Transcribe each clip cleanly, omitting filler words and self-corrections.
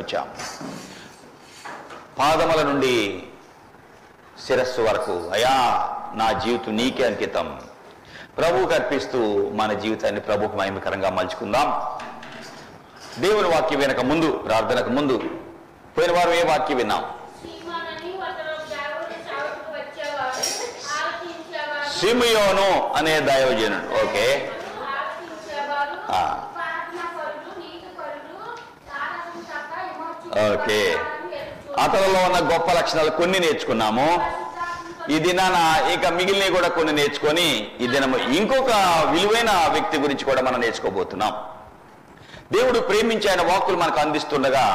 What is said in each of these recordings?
వచ్చాం. పాదముల నుండి శిరస్సు వరకు అయా నా జీవితం నీకే అంకితం ప్రభువుకు అర్పిస్తూ మన జీవితాన్ని ప్రభువుకు మహిమకరంగా మలుచుకుందాం. దేవుని వాక్యం వినక ముందు, ప్రార్థనకు ముందు పోయిన వారం ఏ వాక్యం విన్నాం? సిమియోను అనే దైవజనుడు. ఓకే, ఓకే, అతనిలో ఉన్న గొప్ప లక్షణాలు కొన్ని నేర్చుకున్నాము. ఈ దినాన ఇక మిగిలినవి కూడా కొన్ని నేర్చుకొని ఈ దినము ఇంకొక విలువైన వ్యక్తి గురించి కూడా మనం నేర్చుకోబోతున్నాం. దేవుడు ప్రేమించి ఆయన వాక్కులు మనకు అందిస్తుండగా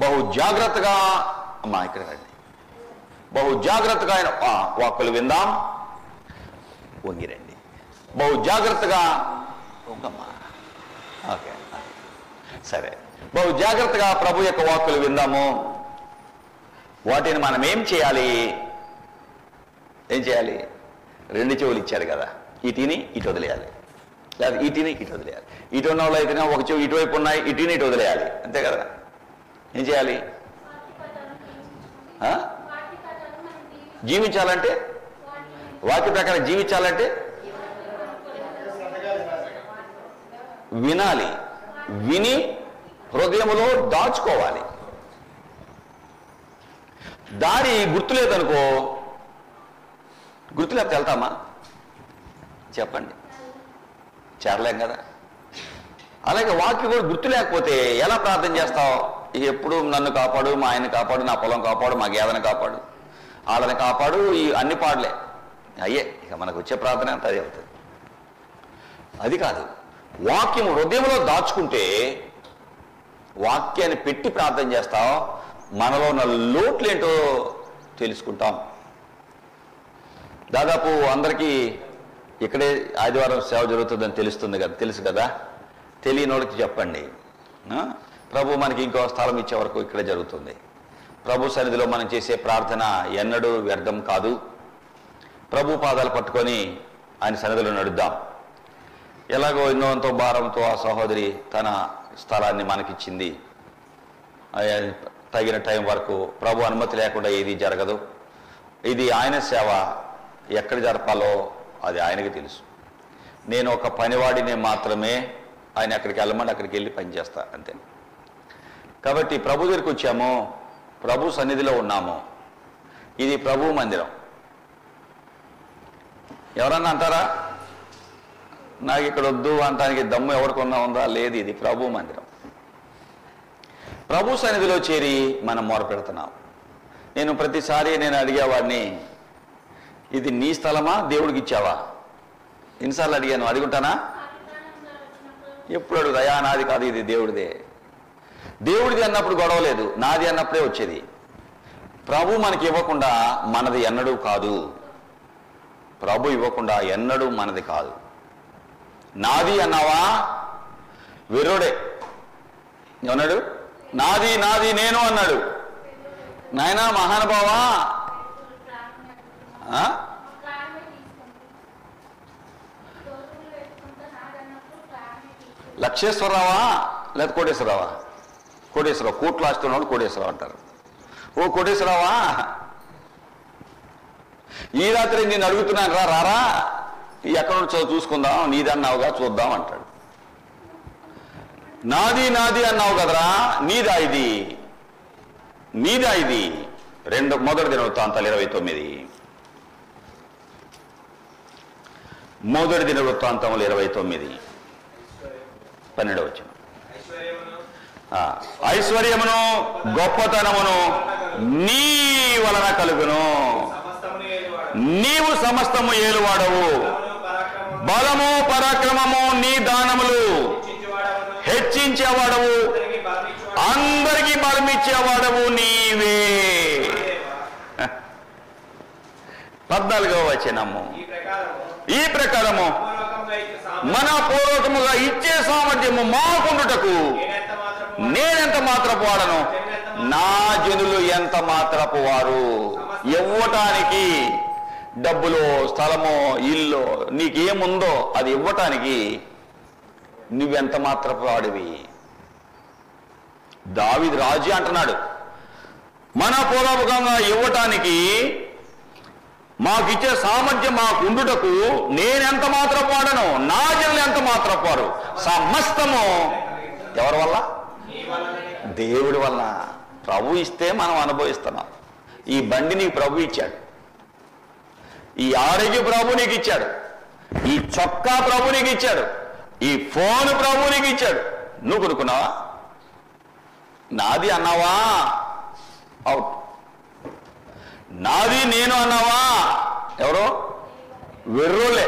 బహు జాగ్రత్తగా ఇక్కడ బహు జాగ్రత్తగా ఆయన వాక్కులు విందాం. వంగిరండి, బహు జాగ్రత్తగా. ఓకే, సరే, బహు జాగ్రత్తగా ప్రభు యొక్క వాక్కులు విందాము. వాటిని మనం ఏం చేయాలి? రెండు చెవులు ఇచ్చారు కదా, ఇటుని ఇటు వదిలేయాలి, లేదా ఇటుని ఇటు వదిలేయాలి. ఇటు ఉన్న వాళ్ళు అయితేనే ఒక చెవు ఇటువైపు ఉన్నాయి, ఇటుని ఇటు వదిలేయాలి, అంతే కదా. ఏం చేయాలి? జీవించాలంటే, వాక్య ప్రకారం జీవించాలంటే వినాలి, విని హృదయములో దాచుకోవాలి. దారి గుర్తులేదనుకో, గుర్తులేకపోతే వెళ్తామా? చెప్పండి, చేరలేం కదా. అలాగే వాక్యం కూడా గుర్తు లేకపోతే ఎలా ప్రార్థన చేస్తావు? ఎప్పుడు నన్ను కాపాడు, మా ఆయన్ని కాపాడు, నా పొలం కాపాడు, మా గేదెని కాపాడు, వాళ్ళని కాపాడు, ఈ అన్ని పాడలే అయ్యే. ఇక మనకు వచ్చే ప్రార్థన అంత అది అవుతుంది. అది కాదు, వాక్యం హృదయంలో దాచుకుంటే, వాక్యాన్ని పెట్టి ప్రార్థన చేస్తావు, మనలో ఉన్న లోట్లేంటో తెలుసుకుంటాం. దాదాపు అందరికీ ఇక్కడే ఆదివారం సేవ జరుగుతుందని తెలుసు కదా. తెలియని వాళ్ళకి చెప్పండి. ప్రభు మనకి ఇంకో స్థలం ఇచ్చే వరకు ఇక్కడే జరుగుతుంది. ప్రభు సన్నిధిలో మనం చేసే ప్రార్థన ఎన్నడూ వ్యర్థం కాదు. ప్రభు పాదాలు పట్టుకొని ఆయన సన్నిధిలో నడుద్దాం. ఎలాగో ఎన్నోంతో భారంతో ఆ సహోదరి తన స్థలాన్ని మనకిచ్చింది. తగిన టైం వరకు ప్రభు అనుమతి లేకుండా ఏది జరగదు. ఇది ఆయన సేవ, ఎక్కడ జరపాలో అది ఆయనకి తెలుసు. నేను ఒక పనివాడిని మాత్రమే, ఆయన ఎక్కడికి వెళ్ళమని అక్కడికి వెళ్ళి పనిచేస్తా, అంతే. కాబట్టి ప్రభు దగ్గరికి వచ్చాము, ప్రభు సన్నిధిలో ఉన్నాము. ఇది ప్రభు మందిరం. ఎవరన్నా అంటారా నాకు ఇక్కడ వద్దు అంటానికి దమ్ము ఎవరికొన్నా ఉందా? లేదు, ఇది ప్రభు మందిరం. ప్రభు సన్నిధిలో చేరి మనం మొరపెడుతున్నాం. నేను ప్రతిసారి అడిగేవాడిని, ఇది నీ స్థలమా, దేవుడికి ఇచ్చావా? ఎన్నిసార్లు అడిగాను, అడుగుంటానా? ఎప్పుడు అడుగుదయా, నాది కాదు, ఇది దేవుడిదే. దేవుడిది అన్నప్పుడు గొడవ లేదు, నాది అన్నప్పుడే వచ్చేది. ప్రభు మనకి ఇవ్వకుండా మనది ఎన్నడూ కాదు. ప్రభు ఇవ్వకుండా ఎన్నడూ మనది కాదు. నాది అన్నావా వెర్రోడే. ఏమన్నాడు? నాది నాది నేను అన్నాడు. నాయనా మహానుభావా, లక్షేశ్వరరావా లేదా కోటేశ్వరరావా? కోటేశ్వరరావు, కోట్లు ఆస్తున్నాడు కోటేశ్వరరావు అంటారు. ఓ కోటేశ్వరరావా, ఈ రాత్రి నేను అడుగుతున్నాను, రారా, ఎక్కడ చూసుకుందాం, నీదన్నావుగా చూద్దాం అంటాడు. నాది నాది అన్నావు కదరా, నీదా ఇది, నీదా ఇది. మొదటి దినవృత్తాంతాలు 29, మొదటి దినవృత్తాంతములు 29, 12వ వచనం. ఐశ్వర్యమును గొప్పతనమును నీ వలన కలుగును, నీవు సమస్తము ఏలువాడవు, బలము పరాక్రమము నీ దానములు హెచ్చించేవాడవు, అందరికీ బలమిచ్చేవాడవు నీవే. 14వ వచనము. ఈ ప్రకారము మన పూర్వకముగా ఇచ్చే సామర్థ్యము మాకుండుటకు నేనెంత మాత్రపు వాడను, నా జనులు ఎంత మాత్రపు వారు. ఇవ్వటానికి డబ్బులో, స్థలమో, ఇల్లు, నీకేముందో అది ఇవ్వటానికి నువ్వెంత మాత్రపు వాడివి. దావీదు రాజు అంటున్నాడు, మన పూర్వకంగా ఇవ్వటానికి మాకిచ్చే సామర్థ్యం మాకు ఉండుటకు నేనెంత మాత్రం వాడను, నా జనులు ఎంత మాత్రం వారు, సమస్తము ఎవరి వల్ల? దేవుడి వల్ల. ప్రభు ఇస్తే మనం అనుభవిస్తున్నాం. ఈ బండి నీకు ప్రభు ఇచ్చాడు, ఈ ఆరోగ్య ప్రభు నీకు ఇచ్చాడు, ఈ చొక్కా ప్రభు నీకు ఇచ్చాడు, ఈ ఫోన్ ప్రభు నీకు ఇచ్చాడు. నువ్వు కొనుక్కున్నావా? నాది అన్నావా? అవుట్. నాది నేను అన్నావా? ఎవరో వెర్రోలే.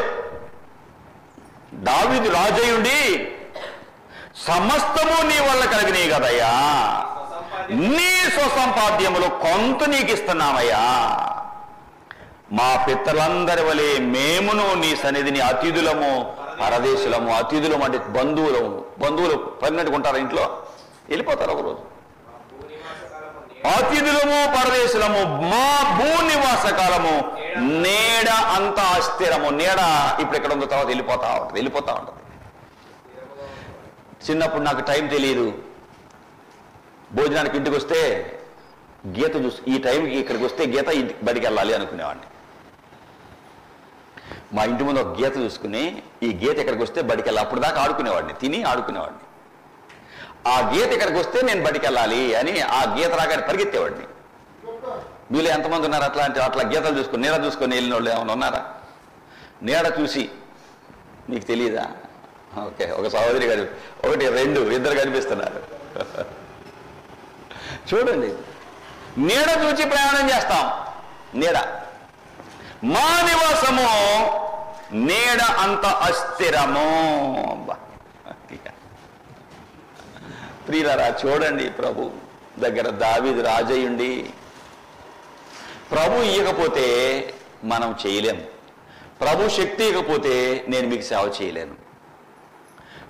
దావీదు రాజయుండి సమస్తము నీ వల్ల కలిగినాయి కదయ్యా, నీ స్వసంపాద్యములు కొంత నీకు ఇస్తున్నామయ్యా. మా పిత్తలందరి వలె మేమును నీ సన్నిధిని అతిథులము, పరదేశులము. అతిథులం అంటే బంధువులు పడినట్టుకుంటారు, ఇంట్లో వెళ్ళిపోతారు ఒకరోజు. అతిథులము పరదేశులము, మా భూనివాస కాలము నీడ అంత అస్థిరము. నీడ ఇప్పుడు ఎక్కడ ఉందో తర్వాత వెళ్ళిపోతా ఉంటుంది. చిన్నప్పుడు నాకు టైం తెలియదు, భోజనానికి ఇంటికి వస్తే గీత చూసి ఈ టైంకి ఇక్కడికి వస్తే గీత ఇంటికి బడికి వెళ్ళాలి అనుకునేవాడిని. మా ఇంటి ముందు ఒక గీత చూసుకుని ఈ గీత ఇక్కడికి వస్తే బడికి వెళ్ళాలి. అప్పుడు దాకా ఆడుకునేవాడిని, తిని ఆడుకునేవాడిని. ఆ గీత ఇక్కడికి వస్తే నేను బడికి వెళ్ళాలి అని ఆ గీత రాగానే పరిగెత్తేవాడిని. మీలో ఎంతమంది ఉన్నారు అట్లా గీతలు చూసుకొని నీడ చూసుకొని వెళ్ళిన వాళ్ళు ఏమైనా ఉన్నారా? నీడ చూసి మీకు తెలియదా? ఓకే, ఒక సహోదరి గారు, ఒకటి రెండు ఇద్దరు కనిపిస్తున్నారు. చూడండి, నీడ చూసి ప్రయాణం చేస్తాం. నీడ మా నివాసము నీడ అంత అస్థిరము. ప్రియులారా, చూడండి, ప్రభు దగ్గర దావీదు రాజయ్యుండి ప్రభు ఇవ్వకపోతే మనం చేయలేము. ప్రభు శక్తి ఇవ్వకపోతే నేను మీకు సేవ చేయలేను.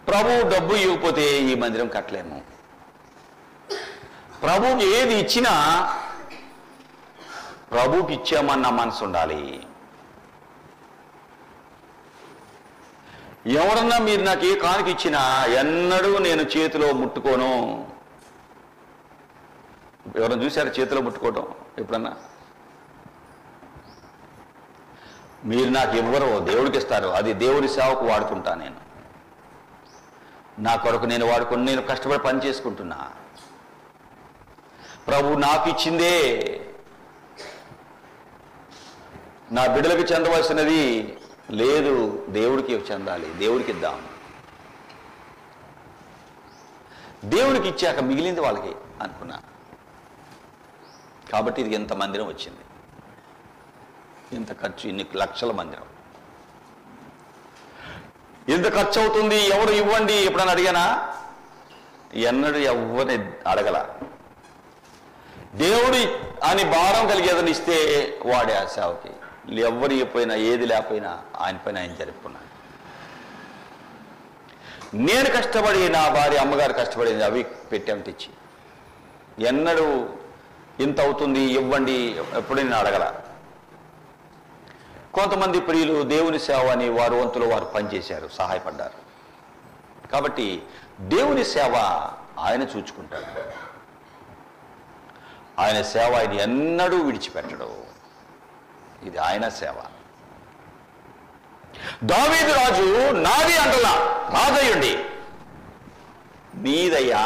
ప్రభు డబ్బు ఇవ్వకపోతే ఈ మందిరం కట్టలేము. ప్రభుకి ఏది ఇచ్చినా ప్రభుకి ఇచ్చామన్న మనసు ఉండాలి. ఎవరన్నా మీరు నాకు ఏ కానుక ఇచ్చినా ఎన్నడూ నేను చేతిలో ముట్టుకోను. ఎవరైనా చూశారు చేతిలో ముట్టుకోవడం ఎప్పుడన్నా? మీరు నాకు ఇవ్వరు, దేవుడికి ఇస్తారు. అది దేవుడి సేవకు వాడుకుంటా. నేను నా కొరకు నేను వాడుకుని నేను కష్టపడి పని చేసుకుంటున్నా. ప్రభు నాకు ఇచ్చిందే నా బిడ్డలకు చెందవలసినది లేదు, దేవుడికి చెందాలి, దేవుడికి ఇద్దాం. దేవుడికి ఇచ్చాక మిగిలింది వాళ్ళకి అనుకున్నా. కాబట్టి ఇది ఎంత మందిరం వచ్చింది, ఇంత ఖర్చు, ఇన్ని లక్షల మందిరం. ఎంత ఖర్చు అవుతుంది, ఎవరు ఇవ్వండి ఎప్పుడన్నా అడిగానా? ఎన్నడూ ఎవరిని అడగల. దేవుడి అని భారం కలిగేదని ఇస్తే వాడే ఆ సేవకి. ఎవరు ఇవ్వకపోయినా ఏది లేకపోయినా ఆయన పైన ఆయన జరుపుకున్నాను. నేను కష్టపడి, నా భార్య అమ్మగారు కష్టపడింది, అవి పెట్టాం తెచ్చి. ఎన్నడూ ఇంత అవుతుంది ఇవ్వండి ఎప్పుడు నేను అడగల. కొంతమంది ప్రియులు దేవుని సేవ అని వారు వంతులో వారు పనిచేశారు, సహాయపడ్డారు. కాబట్టి దేవుని సేవ ఆయన చూచుకుంటాడు. ఆయన సేవ ఆయన ఎన్నడూ విడిచిపెట్టడు. ఇది ఆయన సేవ. దావీదు రాజు నాది అంటలా, రాజయ్యుండి నీదయ్యా.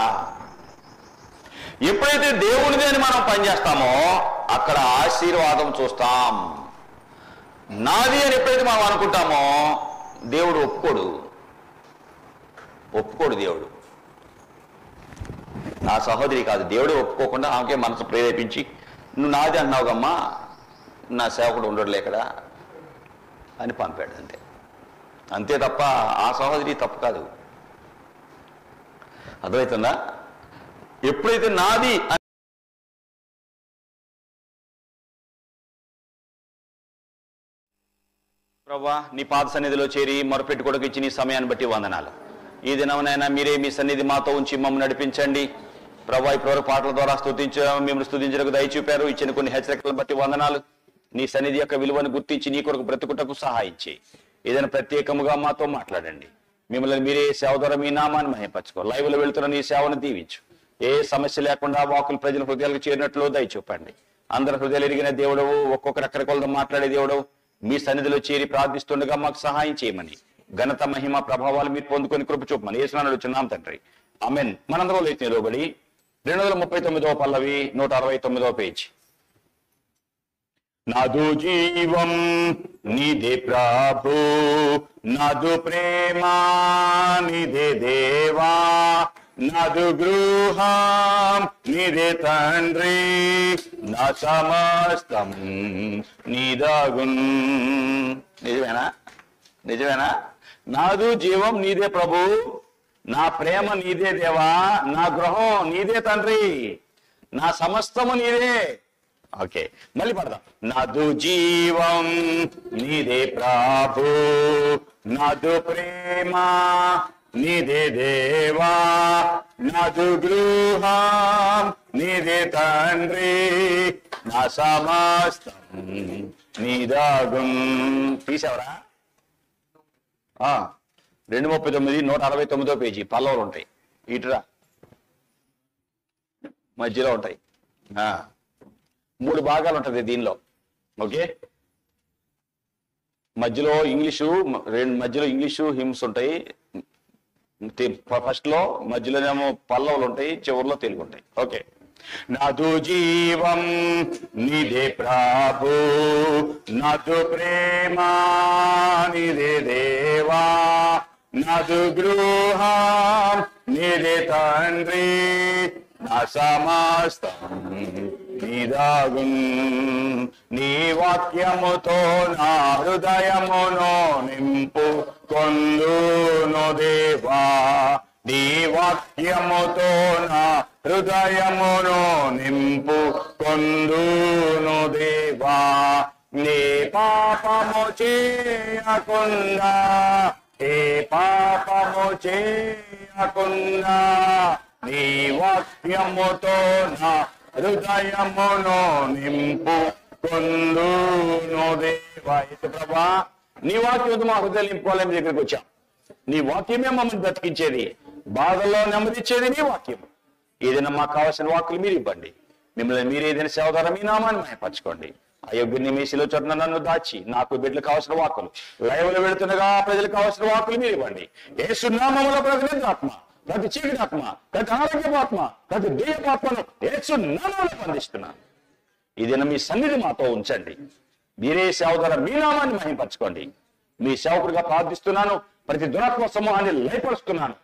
ఎప్పుడైతే దేవునిది అని మనం పనిచేస్తామో అక్కడ ఆశీర్వాదం చూస్తాం. నాది అని ఎప్పుడైతే మనం అనుకుంటామో దేవుడు ఒప్పుకోడు దేవుడు. నా సహోదరి కాదు, దేవుడు ఒప్పుకోకుండా ఆమెకే మనసు ప్రేరేపించి నువ్వు నాది అన్నావుగమ్మా, నా సేవకుడు ఉండడు లేకడా అని పంపాడు. అంతే తప్ప ఆ సహోదరి తప్పు కాదు. అర్థమవుతుందా? ఎప్పుడైతే నాది ప్రభువా నీ పాద సన్నిధిలో చేరి మొరపెట్టుకోవడానికి ఇచ్చి నీ సమయాన్ని బట్టి వందనాలు. ఈ దినమునైనా మీరే మీ సన్నిధి మాతో ఉంచి మమ్మల్ని నడిపించండి. ప్రభువా ఇప్పటివరకు పాటల ద్వారా మిమ్మల్ని స్తుతించడానికి దయ చూపారు. ఇచ్చిన కొన్ని హెచ్చరికలను బట్టి వందనాలు. నీ సన్నిధి యొక్క విలువను గుర్తించి నీ కొరకు బ్రతుకుటకు సహాయం చేయి. ఏదైనా ప్రత్యేకముగా మాతో మాట్లాడండి. మిమ్మల్ని మీరే సేవ ద్వారా మీ నామాన్ని మహిమపరచుకో. లైవ్లో వెళ్తున్న నీ సేవను దీవించు. ఏ సమస్య లేకుండా వాకులు ప్రజల హృదయాలకు చేరినట్లు దయచూపండి. అందరి హృదయాలు ఎరిగిన దేవుడవు, ఒక్కొక్కరు రకరకాలతో మాట్లాడే దేవుడవు, మీ సన్నిధిలో చేరి ప్రార్థిస్తుండగా మాకు సహాయం చేయమని, ఘనత మహిమ ప్రభావాలు మీరు పొందుకొని కృప చూపమని యేసునామములో అడుగుచున్నాం తండ్రి, ఆమేన్. మనందరం లేచి నిలబడి 239వ పల్లవి 169వ పేజీ. నాదు జీవం నీదే ప్రభు, నాదు ప్రేమ నీదే దేవా, నాదు గృహం నీదే తండ్రి, నా సమస్తం నీదాగున్. నిజమేనా? నిజమేనా? నాదు జీవం నీదే ప్రభు, నా ప్రేమ నీదే దేవా, నా గృహం నీదే తండ్రి, నా సమస్తము నీదే. ఓకే, మళ్ళీ పడదాం. నాదు జీవం నీదే ప్రభు, నాదు ప్రేమ నీదే దేవా, నాదు గృహం నీదే తండ్రి, నా సమస్తం నీదాగున్. తీసావరా? 239 169వ పేజీ పల్లవులు ఉంటాయి. ఇటురా, మధ్యలో ఉంటాయి. 3 భాగాలు ఉంటుంది దీనిలో. ఓకే, మధ్యలో ఇంగ్లీషు హిమ్స్ ఉంటాయి. ఫస్ట్ లో మధ్యలోనేమో పల్లవులు ఉంటాయి, చివరిలో తెలుగు ఉంటాయి. ఓకే. నాదు జీవం నీదే ప్రభు, నాదు ప్రేమ నీదే దేవా, నాదు గృహం నీదే తండ్రి, నా సమస్తం నీదాగున్. నీ వాక్యముతో నా హృదయమును నింపు కొందును దేవా, నీ వాక్యముతో నా హృదయమును నింపు కొందును దేవా, నీ పాపము చేయకుండా, ఏ పాపము చేయకుండా, నీ వాక్యముతో నా హృదయమును నింపు కొందును దేవా. ప్రభా, నీ వాక్యంతో మా హృదయాలు నింపుకోవాలని దగ్గరికి వచ్చాం. నీ వాక్యమే మమ్మల్ని బ్రతికించేది, బాధల్లో నెమ్మదిచ్చేది నీ వాక్యం. ఏదైనా మాకు కావాల్సిన వాక్కులు మీరు ఇవ్వండి. మిమ్మల్ని మీరు ఏదైనా సేవ ద్వారా మీ నామాన్ని మహిమపరచుకోండి. అయోగ్యుని మీసిలో చోటున నన్ను దాచి నాకు బిడ్డలు కావాల్సిన వాక్కులు, లైవ్లో వెళుతుండగా ప్రజలకు కావాల్సిన వాక్కులు మీరు ఇవ్వండి. యేసు నామములో ప్రతి ఆత్మ, ప్రతి చీకటి ఆత్మ, ప్రతి ఆరోగ్యపాత్మ, ప్రతి దేయపాత్మను యేసు నామములో బంధిస్తున్నాను. ఇదేనా మీ సన్నిధి మాతో ఉంచండి. మీరే సేవ ద్వారా మీ నామాన్ని మహిమపరచుకోండి. మీ సేవకుడిగా ప్రార్థిస్తున్నాను. ప్రతి దురాత్మ సమూహాన్ని లయపరుస్తున్నాను.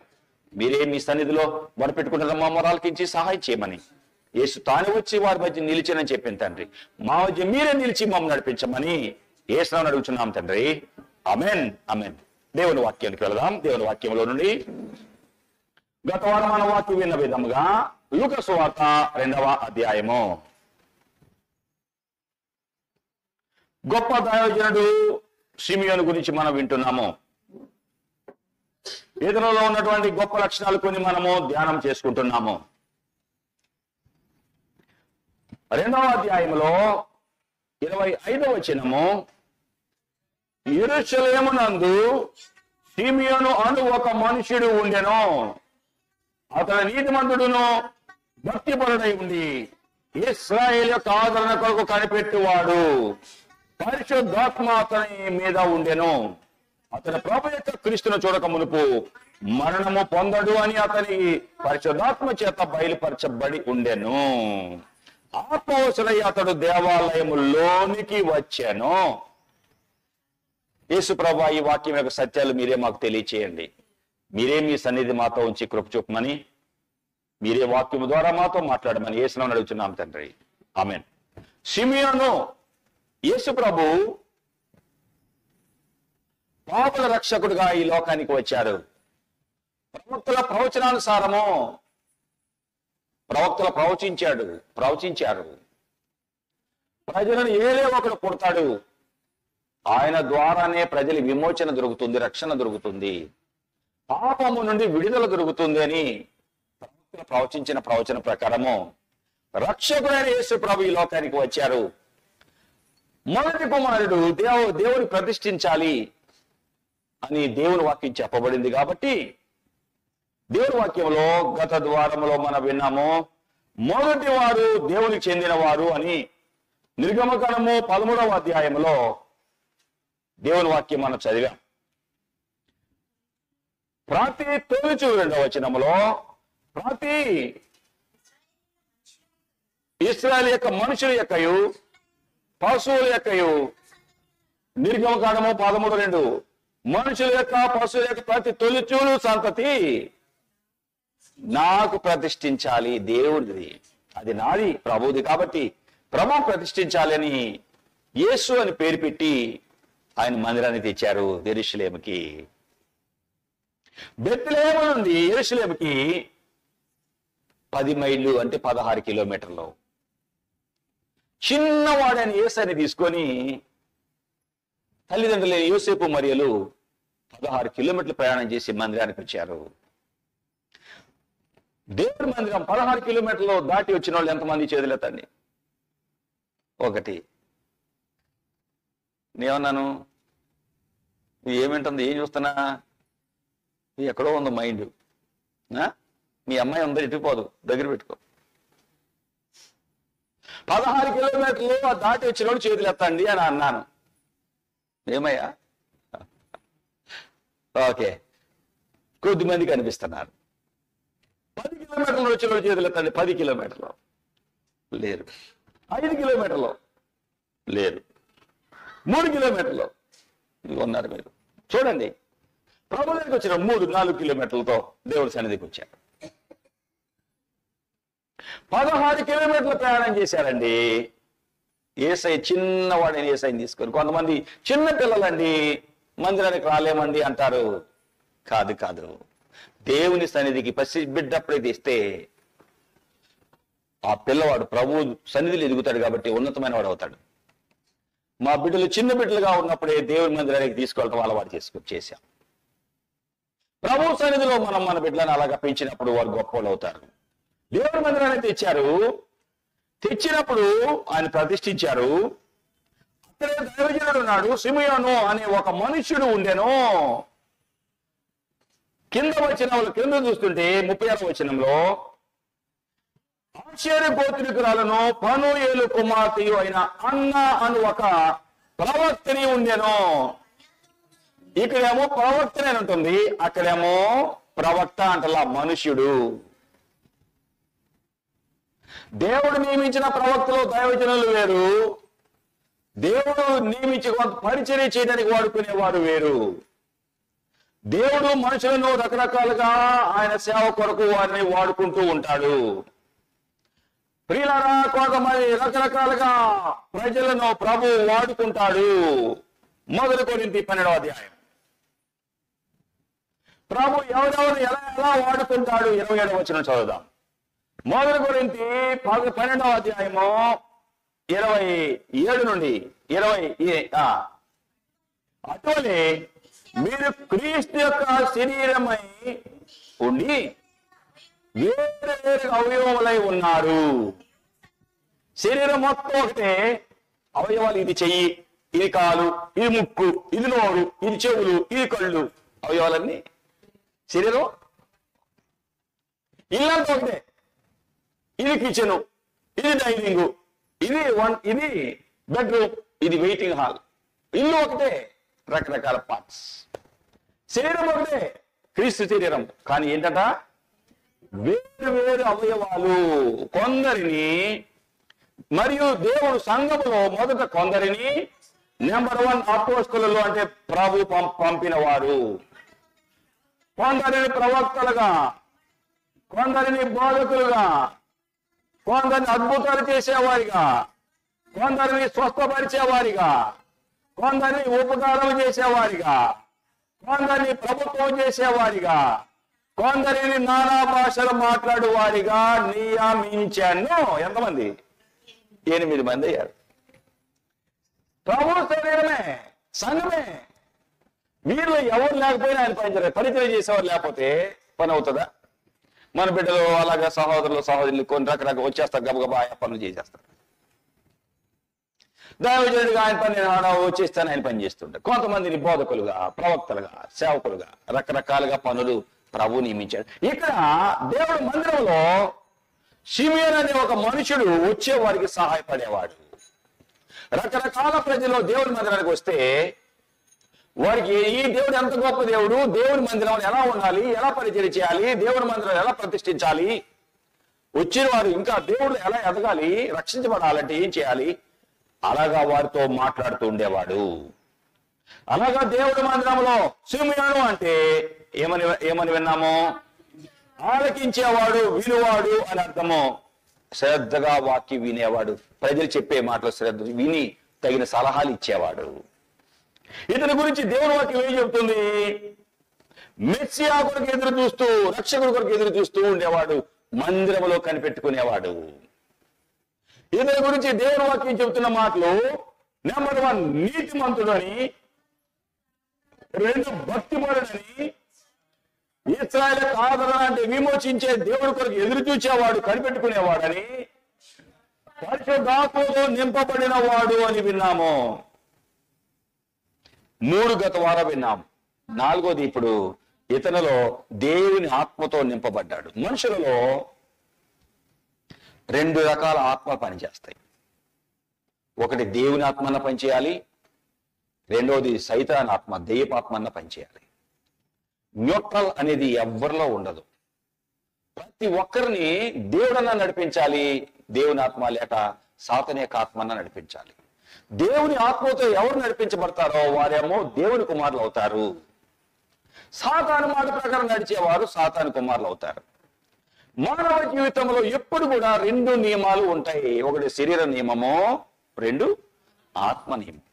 మీరే మీ సన్నిధిలో మొరపెట్టుకుంటున్న మా మొరాలకించి సహాయం చేయమని, యేసు తాను వచ్చి వారి మధ్య నిలిచానని చెప్పింది తండ్రి. మా మధ్య మీరే నిలిచి మమ్మల్ని నడిపించమని యేసునామమున అడుగుచున్నాం తండ్రి, ఆమేన్, ఆమేన్. దేవుని వాక్యానికి వెళదాం. దేవుని వాక్యంలో నుండి గత వారం మన వాక్యం విన్న విధముగా లూకా సువార్త 2వ అధ్యాయము. గొప్ప దైవజనుడు షిమియోను గురించి మనం వింటున్నాము. ఇతరులలో ఉన్నటువంటి గొప్ప లక్షణాలు కొన్ని మనము ధ్యానం చేసుకుంటున్నాము. 2వ అధ్యాయంలో 25వ వచనము, యెరూషలేమునందు షిమియోను అను ఒక మనుష్యుడు ఉండెను. అతడు నీతిమంతుడును భక్తిపరుడై ఉండి ఇశ్రాయేలు యొక్క ఆదరణ కొరకు కనిపెట్టువాడు. పరిశుద్ధాత్మ అతని మీద ఉండెను. అతని ప్రభు యొక్క క్రీస్తును చూడక మునుపు మరణము పొందడు అని అతని పరిశుద్ధాత్మ చేత బయలుపరచబడి ఉండెను. ఆత్మవశుడై అతడు దేవాలయములోనికి వచ్చాను. యేసు ప్రభువా, ఈ వాక్యం యొక్క సత్యాలు మీరే మాకు తెలియచేయండి. మీరే మీ సన్నిధి మాతో ఉంచి కృప చూపమని, మీరే వాక్యము ద్వారా మాతో మాట్లాడమని యేసునామమున అడుగుచున్నాం తండ్రి, ఆమేన్. షిమియోను, యేసు ప్రభు పాపుల రక్షకుడుగా ఈ లోకానికి వచ్చారు. ప్రవక్తల ప్రవచనానుసారము ప్రవక్తలు ప్రవచించారు. ప్రజలను ఏదో ఒకడు పుడతాడు, ఆయన ద్వారానే ప్రజల విమోచన దొరుకుతుంది, రక్షణ దొరుకుతుంది, పాపము నుండి విడుదల దొరుకుతుంది అని ప్రవక్తలు ప్రవచించిన ప్రవచన ప్రకారము రక్షకుడైన యేసు ప్రభు ఈ లోకానికి వచ్చారు. మొదటి కుమారుడు దేవుని ప్రతిష్ఠించాలి అని దేవుని వాక్యం చెప్పబడింది కాబట్టి దేవుని వాక్యంలో గత ద్వారంలో మనం విన్నాము, మొదటి వారు దేవునికి చెందిన వారు అని. నిర్గమకాండము 13వ అధ్యాయంలో దేవుని వాక్యం మనం చదివాం. ప్రతి తొలిచు 2వ వచనంలో ప్రతి ఇశ్రాయేలు యొక్క మనుషుల యొక్కయు పశువుల యొక్కయు, నిర్గమకాండము 13:2, మనుషుల యొక్క పశువుల యొక్క ప్రతి తొలిచూలు సంతతి నాకు ప్రతిష్ఠించాలి. దేవుడిది, అది నాది, ప్రభువుది. కాబట్టి ప్రభు ప్రతిష్ఠించాలి అని యేసు అని పేరు పెట్టి ఆయన మందిరాన్ని తెచ్చారు యెరూషలేముకి. బెత్లెహేము నుండి యెరూషలేముకి 10 మైళ్ళు అంటే 16 కిలోమీటర్లు. చిన్నవాడైన యేసుని తీసుకొని తల్లిదండ్రులు యోసేపు మరియలు 16 కిలోమీటర్లు ప్రయాణం చేసి మందిరానికి వచ్చారు. దేవుడి మందిరం 16 కిలోమీటర్లు దాటి వచ్చిన వాళ్ళు ఎంతమంది చేతులెత్తండి? ఒకటి. నేమన్నాను, ఏమింటుంది, ఏం చూస్తున్నా, ఎక్కడో ఉంది మైండ్. మీ అమ్మాయి ఉందో ఇటుపోదు, దగ్గర పెట్టుకో. 16 కిలోమీటర్లు దాటి వచ్చిన వాళ్ళు చేతులు ఎత్తండి అని అన్నాను. ఏమయ్యా? ఓకే, కొద్దిమంది కనిపిస్తున్నారు. 10 కిలోమీటర్లు వచ్చిన వాళ్ళు చేతులు ఎత్తండి. 10 కిలోమీటర్లు లేరు. 5 కిలోమీటర్లు లేరు. 3 కిలోమీటర్లు ఉన్నారు. మీరు చూడండి, ప్రభు దగ్గరికి వచ్చిన 3-4 కిలోమీటర్లతో దేవుడి సన్నిధికి వచ్చారు. 16 కిలోమీటర్లు ప్రయాణం చేశారండి. యేసయ్య చిన్నవాడని యేసయ్యని తీసుకొని. కొంతమంది చిన్న పిల్లలండి మందిరానికి రాలేమండి అంటారు. కాదు కాదు, దేవుని సన్నిధికి పసి బిడ్డప్పుడే తీస్తే ఆ పిల్లవాడు ప్రభు సన్నిధిలో ఎదుగుతాడు కాబట్టి ఉన్నతమైన వాడు అవుతాడు. మా బిడ్డలు చిన్న బిడ్డలుగా ఉన్నప్పుడే దేవుని మందిరానికి తీసుకెళ్ళటం అలవాటు చేశాం. ప్రభు సన్నిధిలో మనం మన బిడ్డలను అలాగా పెంచినప్పుడు వారు గొప్పలు అవుతారు. దేవుని మందిరాన్ని తెచ్చినప్పుడు ఆయన ప్రతిష్ఠించారు. అక్కడే దైవజనుడు ఉన్నాడు, సిమియోను అనే ఒక మనుష్యుడు ఉండెను. కింద చూస్తుంటే 36వ వచనంలో, ఆషేరు గోత్రికురాలను పనూయేలు కుమార్తెయు అయిన అన్న అను ఒక ప్రవక్తని ఉండెను. ఇక్కడేమో ప్రవక్తనే ఉంటుంది, అక్కడేమో ప్రవక్త అంటలా మనుష్యుడు. దేవుడు నియమించిన ప్రవక్తలు దైవజనులు వేరు, దేవుడు నియమించి పరిచర్య చేయడానికి వాడుకునేవారు వేరు. దేవుడు మనుషులను రకరకాలుగా ఆయన సేవ కొరకు వారిని వాడుకుంటూ ఉంటాడు. ప్రియులారా, కొంతమంది రకరకాలుగా ప్రజలను ప్రభు వాడుకుంటాడు. 1 కొరింథీ 12వ అధ్యాయం. ప్రభు ఎవరెవరు ఎలా ఎలా వాడుకుంటాడు 27వ వచనం చదువుదాం. 1 కొరింథీ 12వ అధ్యాయము 27 నుండి 20. అటువలే మీరు క్రీస్తు యొక్క శరీరమై ఉండి వేరు వేరు అవయవములై ఉన్నారు. శరీరం మొత్తం ఒకటే, అవయవాలు ఇది చెయ్యి, ఇది కాలు, ఇది ముక్కు, ఇది నోరు, ఇది చెవులు, ఇది కళ్ళు, అవయవాలన్నీ శరీరం. ఇల్లంతా ఒకటే, ఇది కిచెను, ఇది డైనింగ్, ఇది బెడ్రూమ్, ఇది వెయిటింగ్ హాల్. ఇల్లు ఒకటే, రకరకాల పార్ట్స్. శరీరం ఒకటే, క్రీస్తు శరీరం. కానీ ఏంటంట, వేరు వేరు అవయవాలు. కొందరిని మరియు దేవుడు సంఘములో మొదట కొందరిని నెంబర్ 1 అపోస్తలులు అంటే ప్రభు పంపిన వారు, కొందరిని ప్రవక్తలుగా, కొందరిని బోధకులుగా, కొందరిని అద్భుతాలు చేసేవారిగా, కొందరిని స్వస్థపరిచేవారిగా, కొందరిని ఉపకారం చేసేవారిగా, కొందరిని ప్రభుత్వం చేసేవారిగా, కొందరిని నానా భాషలు మాట్లాడు వారిగా నియమించాను. ఎంతమంది? 8 మంది అయ్యారు. ప్రభు శరీరమే, సంఘమే. వీళ్ళు ఎవరు లేకపోయినా ఆయన పరిచయం చేసేవారు లేకపోతే పని అవుతుందా? మన బిడ్డలు అలాగా సహోదరులు సహోదరులు కొన్ని రకరకాల వచ్చేస్తారు, గబగబా ఆయన పనులు చేసేస్తారు. దైవజనుడిగా ఆయన పని వచ్చేస్తాను ఆయన పని చేస్తుంటారు. కొంతమందిని బోధకులుగా, ప్రవక్తలుగా, సేవకులుగా, రకరకాలుగా పనులు ప్రభు నియమించాడు. ఇక్కడ దేవుడి మందిరంలో షిమియోను అనే ఒక మనుషుడు వచ్చే వారికి సహాయపడేవాడు. రకరకాల ప్రజలు దేవుడి మందిరానికి వస్తే వారికి ఈ దేవుడు ఎంత గొప్ప దేవుడు, దేవుడి మందిరం ఎలా ఉండాలి, ఎలా పరిచయం చేయాలి, దేవుడి మందిరం ఎలా ప్రతిష్ఠించాలి, వచ్చిన వారు ఇంకా దేవుడు ఎలా ఎదగాలి, రక్షించబడాలంటే ఏం చేయాలి, అలాగా వారితో మాట్లాడుతూ ఉండేవాడు. అలాగా దేవుడి మందిరంలో షిమియోను అంటే ఏమని విన్నాము? ఆలకించేవాడు, వినువాడు అని అర్థము. శ్రద్ధగా వాక్యం వినేవాడు, ప్రజలు చెప్పే మాటలు శ్రద్ధ విని తగిన సలహాలు ఇచ్చేవాడు. ఇతని గురించి దేవుని వాక్యం ఏం చెబుతుంది? మెస్సియా కొరకు ఎదురు చూస్తూ, రక్షకుడి కొరకు ఎదురు చూస్తూ ఉండేవాడు, మందిరంలో కనిపెట్టుకునేవాడు. ఇతని గురించి దేవుని వాక్యం చెబుతున్న మాటలు నెంబర్ 1 నీతిమంతుడని, 2 భక్తిపరుడని, ఇశ్రాయేలుకు ఆదరణ అంటే విమోచించే దేవుడి కొరకు ఎదురు చూచేవాడు, కనిపెట్టుకునేవాడని, పరిశుద్ధాత్మతో నింపబడిన వాడు అని విన్నాము. 3 గత వారం విన్నాము. 4వది ఇప్పుడు ఇతనిలో దేవుని ఆత్మతో నింపబడ్డాడు. మనుషులలో 2 రకాల ఆత్మలు పనిచేస్తాయి. ఒకటి దేవుని ఆత్మన్న పనిచేయాలి, 2వది సైతాన్ ఆత్మ, దెయ్యపాత్మన్న పనిచేయాలి. న్యూట్రల్ అనేది ఎవరిలో ఉండదు. ప్రతి ఒక్కరిని దేవుడన్నా నడిపించాలి, దేవుని ఆత్మ లేక సాతాను యొక్క ఆత్మన్న నడిపించాలి. దేవుని ఆత్మతో ఎవరు నడిపించబడతారో వారేమో దేవుని కుమారులు అవుతారు. సాతాను మాట ప్రకారం నడిచేవారు సాతాను కుమారులు అవుతారు. మానవ జీవితంలో ఎప్పుడు కూడా 2 నియమాలు ఉంటాయి. ఒకటి శరీర నియమము, 2 ఆత్మ నియమం.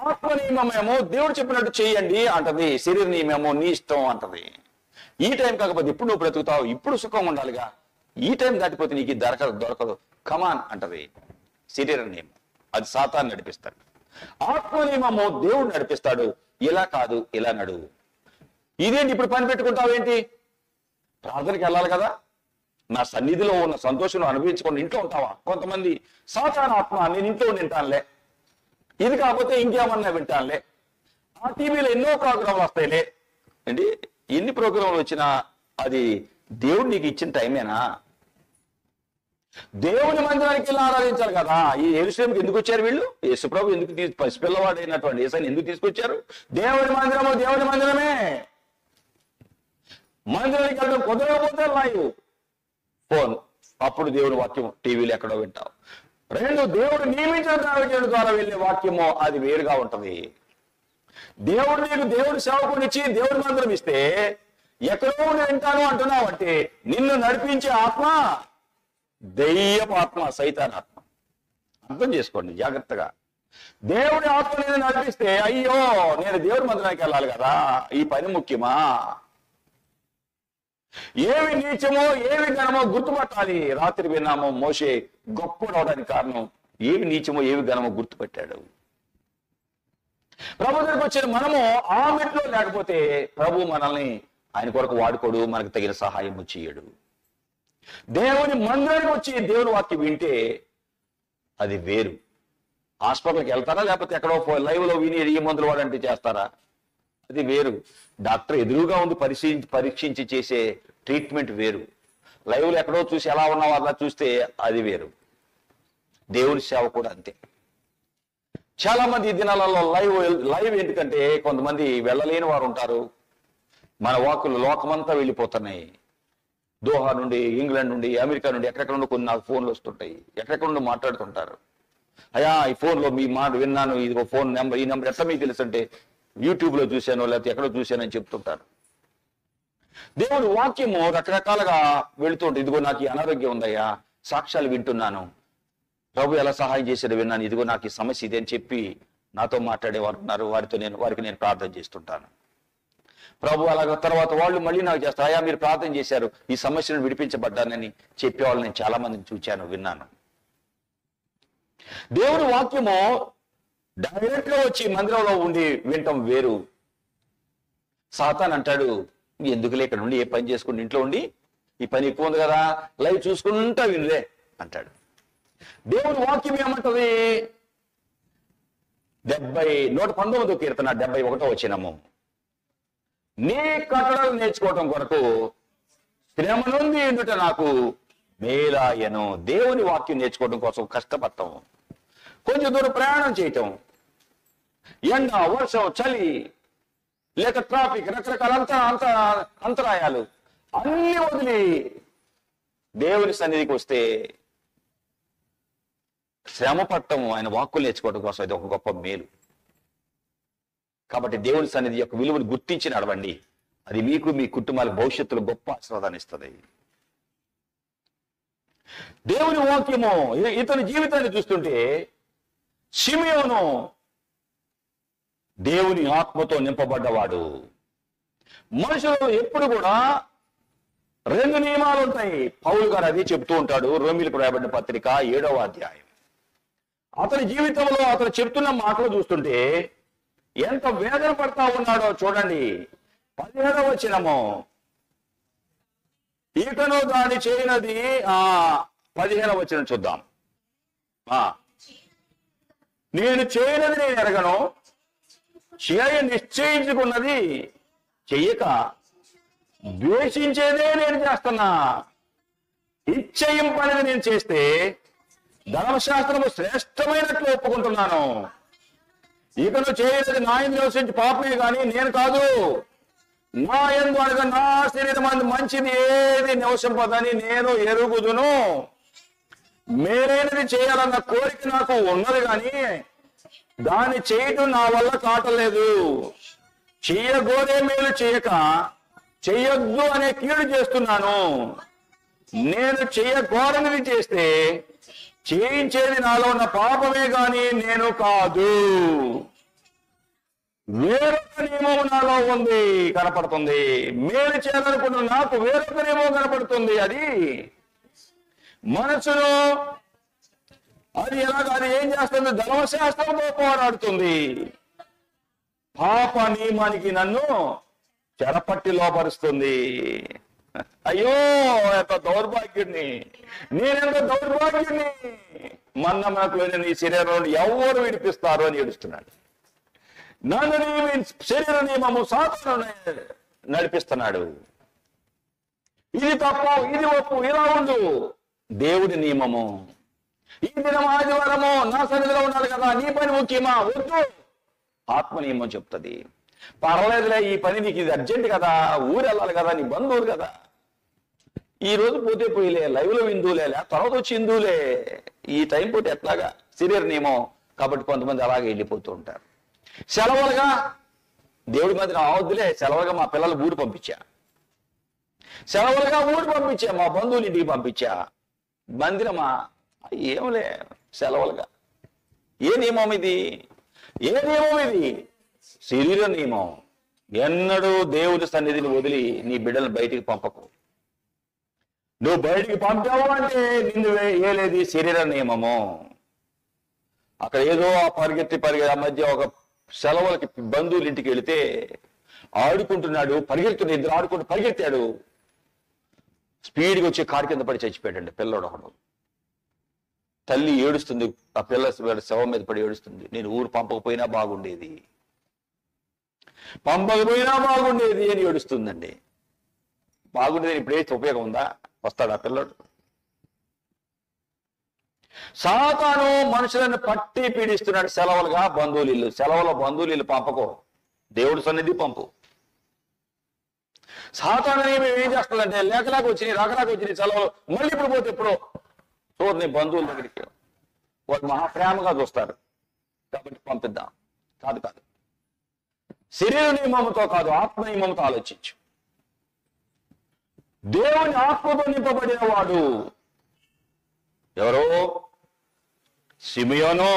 ఆత్మ నియమమేమో దేవుడు చెప్పినట్టు చేయండి అంటది, శరీర నియమేమో నీ ఇష్టం అంటది. ఈ టైం కాకపోతే ఇప్పుడు నువ్వు బ్రతుకుతావు, ఇప్పుడు సుఖం ఉండాలిగా, ఈ టైం దాటిపోతే నీకు దొరకదు కమాన్ అంటది శరీర నియమం. అది సాతాను నడిపిస్తాడు. ఆత్మ నియమము దేవుడు నడిపిస్తాడు, ఇలా కాదు ఇలా నడువు. ఇదేంటి ఇప్పుడు పని పెట్టుకుంటావేంటి? ప్రార్థనకి వెళ్ళాలి కదా, నా సన్నిధిలో ఉన్న సంతోషం అనుభవించుకొని ఇంట్లో ఉంటావా? కొంతమంది సాతాను ఆత్మ నేను ఇంట్లో వింటానులే, ఇది కాకపోతే ఇంకేమన్నా వింటానులే, ఆ టీవీలో ఎన్నో ప్రోగ్రాంలు వస్తాయిలే. ఏంటి ఎన్ని ప్రోగ్రాంలు వచ్చినా అది దేవుడు నీకు ఇచ్చిన టైమేనా? దేవుని మందిరానికి వెళ్ళి ఆరాధించాలి కదా. ఈ యెరూషలేముకి ఎందుకు వచ్చారు వీళ్ళు? యేసుప్రభు ఎందుకు పసిపిల్లవాడైనటువంటి యేసుని ఎందుకు తీసుకొచ్చారు? దేవుని మందిరము దేవుని మందిరమే. మందిరానికి వెళ్ళడం కుదరకపోతే లైవ్ ఫోన్, అప్పుడు దేవుని వాక్యం టీవీలో ఎక్కడో వింటావు. 2 దేవుడు నియమించిన ద్వారా వెళ్ళే వాక్యము అది వేరుగా ఉంటది. దేవుడు నీకు దేవుడు సేవకునిచ్చి దేవుడి మందిరం ఇస్తే ఎక్కడో వింటాను అంటున్నావు అంటే నిన్ను నడిపించే ఆత్మ దెయ్యపు ఆత్మ, సైతాన్ ఆత్మ. అర్థం చేసుకోండి జాగ్రత్తగా. దేవుడి ఆత్మ నేను నడిపిస్తే అయ్యో నేను దేవుడి మందిరానికి వెళ్ళాలి కదా, ఈ పని ముఖ్యమా? ఏవి నీచమో ఏవి ఘనమో గుర్తుపట్టాలి. రాత్రి విన్నామో మోషే గొప్పడవడానికి కారణం ఏవి నీచమో ఏవి ఘనమో గుర్తుపెట్టాడు. ప్రభు దగ్గరికి వచ్చిన మనము ఆ మెట్లో లేకపోతే ప్రభు మనల్ని ఆయన కొరకు వాడుకోడు, మనకు తగిన సహాయం చేయడు. దేవుని మందిరానికి వచ్చి దేవుని వాక్యం వింటే అది వేరు. హాస్పిటల్కి వెళ్తారా లేకపోతే ఎక్కడో లైవ్ లో విని ఈ మందులు వాడంటే చేస్తారా? అది వేరు. డాక్టర్ ఎదురుగా ఉంది పరీక్షించి చేసే ట్రీట్మెంట్ వేరు. లైవ్ లో ఎక్కడో చూసి ఎలా ఉన్నావో అలా చూస్తే అది వేరు. దేవుని సేవ కూడా అంతే. చాలా మంది ఈ దినాలలో లైవ్ ఎందుకంటే కొంతమంది వెళ్ళలేని వారు ఉంటారు. మన వాక్కులు లోకమంతా వెళ్ళిపోతున్నాయి. దోహా నుండి, ఇంగ్లాండ్ నుండి, అమెరికా నుండి, ఎక్కడెక్కడ నుండి కొన్ని నాకు ఫోన్లు వస్తుంటాయి. ఎక్కడెక్కడ నుండి మాట్లాడుతుంటారు. అయ్యా ఈ ఫోన్లో మీ మాట విన్నాను, ఇది ఫోన్ నెంబర్, ఈ నెంబర్ ఎట్లా మీకు తెలుసు అంటే యూట్యూబ్ లో చూశాను లేకపోతే ఎక్కడో చూశానని చెప్తుంటారు. దేవుడి వాక్యము రకరకాలుగా వెళుతుంటే ఇదిగో నాకు ఈ అనారోగ్యం ఉందయ్యా, సాక్ష్యాలు వింటున్నాను, ప్రభు ఎలా సహాయం చేశాడు విన్నాను, ఇదిగో నాకు ఈ సమస్య ఇదే అని చెప్పి నాతో మాట్లాడేవారు ఉన్నారు. వారికి నేను ప్రార్థన చేస్తుంటాను. ప్రభు అలాగ తర్వాత వాళ్ళు మళ్ళీ నాకు చేస్తారు, అయ్యా మీరు ప్రార్థన చేశారు, ఈ సమస్యను విడిపించబడ్డానని చెప్పేవాళ్ళు నేను చాలా మందిని చూశాను, విన్నాను. దేవుడి వాక్యము డైరెక్ట్ గా వచ్చి మందిరంలో ఉండి వింటాం వేరు. సాతాన్ అంటాడు ఎందుకులే ఇక్కడ ఉండి ఏ పని చేసుకుని ఇంట్లో ఉండి, ఈ పని ఎక్కువ ఉంది కదా లైవ్ చూసుకుంటా వినలే అంటాడు. దేవుడి వాక్యం ఏమంటది? 119వ కీర్తన 71వ వచనము, నీ కట్టడలు నేర్చుకోవటం కొరకు శ్రమ నుండి ఉండుట నాకు మేలాయను. దేవుని వాక్యం నేర్చుకోవడం కోసం కష్టపడటం, కొంచెం దూరం ప్రయాణం చేయటం, ఎండ, వర్షం, చలి, లేక ట్రాఫిక్, రకరకాల అంతరాయాలు అన్ని వదిలి దేవుని సన్నిధికి వస్తే శ్రమ పట్టం ఆయన వాక్కులు నేర్చుకోవడం కోసం ఇది ఒక గొప్ప మేలు. కాబట్టి దేవుని సన్నిధి యొక్క విలువను గుర్తించి నడవండి. అది మీకు, మీ కుటుంబాలకు భవిష్యత్తులో గొప్ప ఆశీర్వాదాన్ని ఇస్తుంది. దేవుని వాక్యము ఇతని జీవితాన్ని చూస్తుంటే షిమియోను దేవుని ఆత్మతో నింపబడ్డవాడు. మనుషులు ఎప్పుడు కూడా 2 నియమాలు ఉంటాయి. పౌలు గారు అది చెబుతూ ఉంటాడు. రోమీలకు రాయబడిన పత్రిక 7వ అధ్యాయం. అతని జీవితంలో అతను చెప్తున్న మాటలు చూస్తుంటే ఎంత వేదన పడతా ఉన్నాడో చూడండి. 17వ వచనము, ఇకను దాని చేయనది 15వ వచనం చూద్దాం. నేను చేయనది నేను ఎరగను, చేయ నిశ్చయించుకున్నది చెయ్యక ద్వేషించేదే నేను చేస్తున్నా. ఇచ్చయింపనేది నేను చేస్తే ధర్మశాస్త్రము శ్రేష్టమైనట్లు ఒప్పుకుంటున్నాను. ఇకను చేయనది నా యందు నివసించి పాపమే గాని నేను కాదు. నా యందు అనగా నా శరీరం మంచిది ఏది నివసింపదని నేను ఎరుగుదును. మేలైనది చేయాలన్న కోరిక నాకు ఉన్నది కానీ దాన్ని చేయటం నా వల్ల కావట్లేదు. చెయ్యగోరే మేలు చేయక చెయ్యొద్దు అనే కీడు చేస్తున్నాను. నేను చెయ్యగోరనిది చేస్తే చేయించేది నాలో ఉన్న పాపమే గాని నేను కాదు. వేరొక నియమం నాలో ఉంది, కనపడుతుంది. మేలు చేయాలనుకున్న నాకు వేరొక నియమం కనపడుతుంది. అది మనసును అది ఏం చేస్తుంది? ధర్మశాస్త్రంతో పోరాడుతుంది. పాప నియమానికి నన్ను చెరపట్టి లోపరుస్తుంది. అయ్యో ఎంత దౌర్భాగ్యుడిని, నేనెంత దౌర్భాగ్యుడిని, మన్నమకు నీ శరీరం ఎవరు విడిపిస్తారు అని ఏడుస్తున్నాడు. నన్ను శరీర నియమము సాతాను నడిపిస్తున్నాడు. ఇది తప్పు, ఇది ఒప్పు, ఇలా ఉండు. దేవుడి నియమము, ఈ దినం ఆదివారము నా సన్నిధిలో ఉండాలి కదా, నీ పని ముఖ్యమా? వద్దు. ఆత్మ నియమం చెప్తుంది, పర్వాలేదులే, ఈ పని నీకు ఇది అర్జెంట్ కదా, ఊరు వెళ్ళాలి కదా, నీ బంధువులు కదా, ఈ రోజు పోతే పోయిలే, లైవ్లో విందులే, తర్వాత వచ్చి హిందువులే, ఈ టైం పోతే ఎట్లాగా? శరీర నియమం. కాబట్టి కొంతమంది అలాగే వెళ్ళిపోతూ ఉంటారు. సెలవులుగా దేవుడి మధ్య అవద్దులే, సెలవులుగా మా పిల్లలు ఊరు పంపించా, సెలవులుగా ఊరు పంపించా, మా బంధువులు ఇంటికి పంపించా, మందిరమా ఏమలే సెలవులుగా. ఏ నియమం ఇది? ఏ నియమం ఇది? శరీర నియమం. ఎన్నడూ దేవుడి సన్నిధిని వదిలి నీ బిడ్డలను బయటికి పంపకు. నువ్వు బయటికి పంపావు అంటే నిన్ను ఏలేది శరీర నియమము. అక్కడ ఏదో పరిగెత్తి ఆ మధ్య ఒక సెలవులకి బంధువుల ఇంటికి వెళితే ఆడుకుంటున్నాడు, పరిగెత్తున్న ఇద్దరు ఆడుకుంటూ పరిగెత్తాడు, స్పీడ్గా వచ్చి కారు కింద పడి చచ్చిపోయాడండి పిల్లడు ఒకడు. తల్లి ఏడుస్తుంది, ఆ పిల్ల శవం మీద పడి ఏడుస్తుంది. నేను ఊరు పంపకపోయినా బాగుండేది, పంపకపోయినా బాగుండేది అని ఏడుస్తుందండి. బాగుండేది ఇప్పుడు వేస్తే ఉపయోగం ఉందా? వస్తాడు ఆ పిల్లడు. సాతాను మనుషులను పట్టి పీడిస్తున్నాడు. సెలవులుగా బంధువులు ఇల్లు, సెలవుల బంధువులు ఇల్లు పంపకో, దేవుడి సన్నిధి పంపు. సాతాను ఏం చేస్తుందంటే లేకలాగా వచ్చినాయి, రాకలాగా వచ్చినాయి సెలవులు, మళ్ళీ ఇప్పుడు పోతే ఎప్పుడో చూడని బంధువుల దగ్గరికి వాళ్ళు మహాప్రేమగా చూస్తారు కాబట్టి పంపిద్దాం. కాదు కాదు, శరీర నియమంతో కాదు, ఆత్మ నియమంతో ఆలోచించు. దేవుని ఆత్మతో నింపబడిన వాడు ఎవరో? సిమియోను.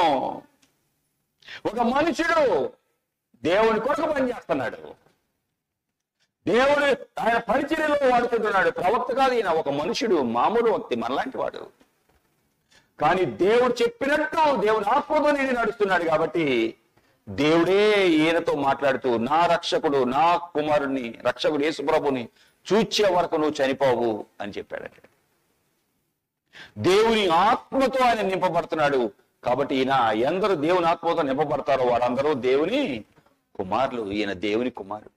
ఒక మనుషుడు దేవుని కొరకు పనిచేస్తున్నాడు, దేవుడు ఆయన పరిచర్యలో వాడుకుంటున్నాడు. ప్రవక్త కాదు ఈయన, ఒక మనుషుడు, మామూలు వ్యక్తి, మనలాంటి వాడు. కానీ దేవుడు చెప్పినట్టు దేవుని ఆత్మతో నేను నడుస్తున్నాడు కాబట్టి దేవుడే ఈయనతో మాట్లాడుతూ నా రక్షకుడు, నా కుమారుని, రక్షకుడు యేసుప్రభుని చూచే వరకు నువ్వు చనిపోవు అని చెప్పాడంటే దేవుని ఆత్మతో ఆయన నింపబడుతున్నాడు. కాబట్టి ఈయన ఎందరూ దేవుని ఆత్మతో నింపబడతారో వారందరూ దేవుని కుమారులు. ఈయన దేవుని కుమారుడు.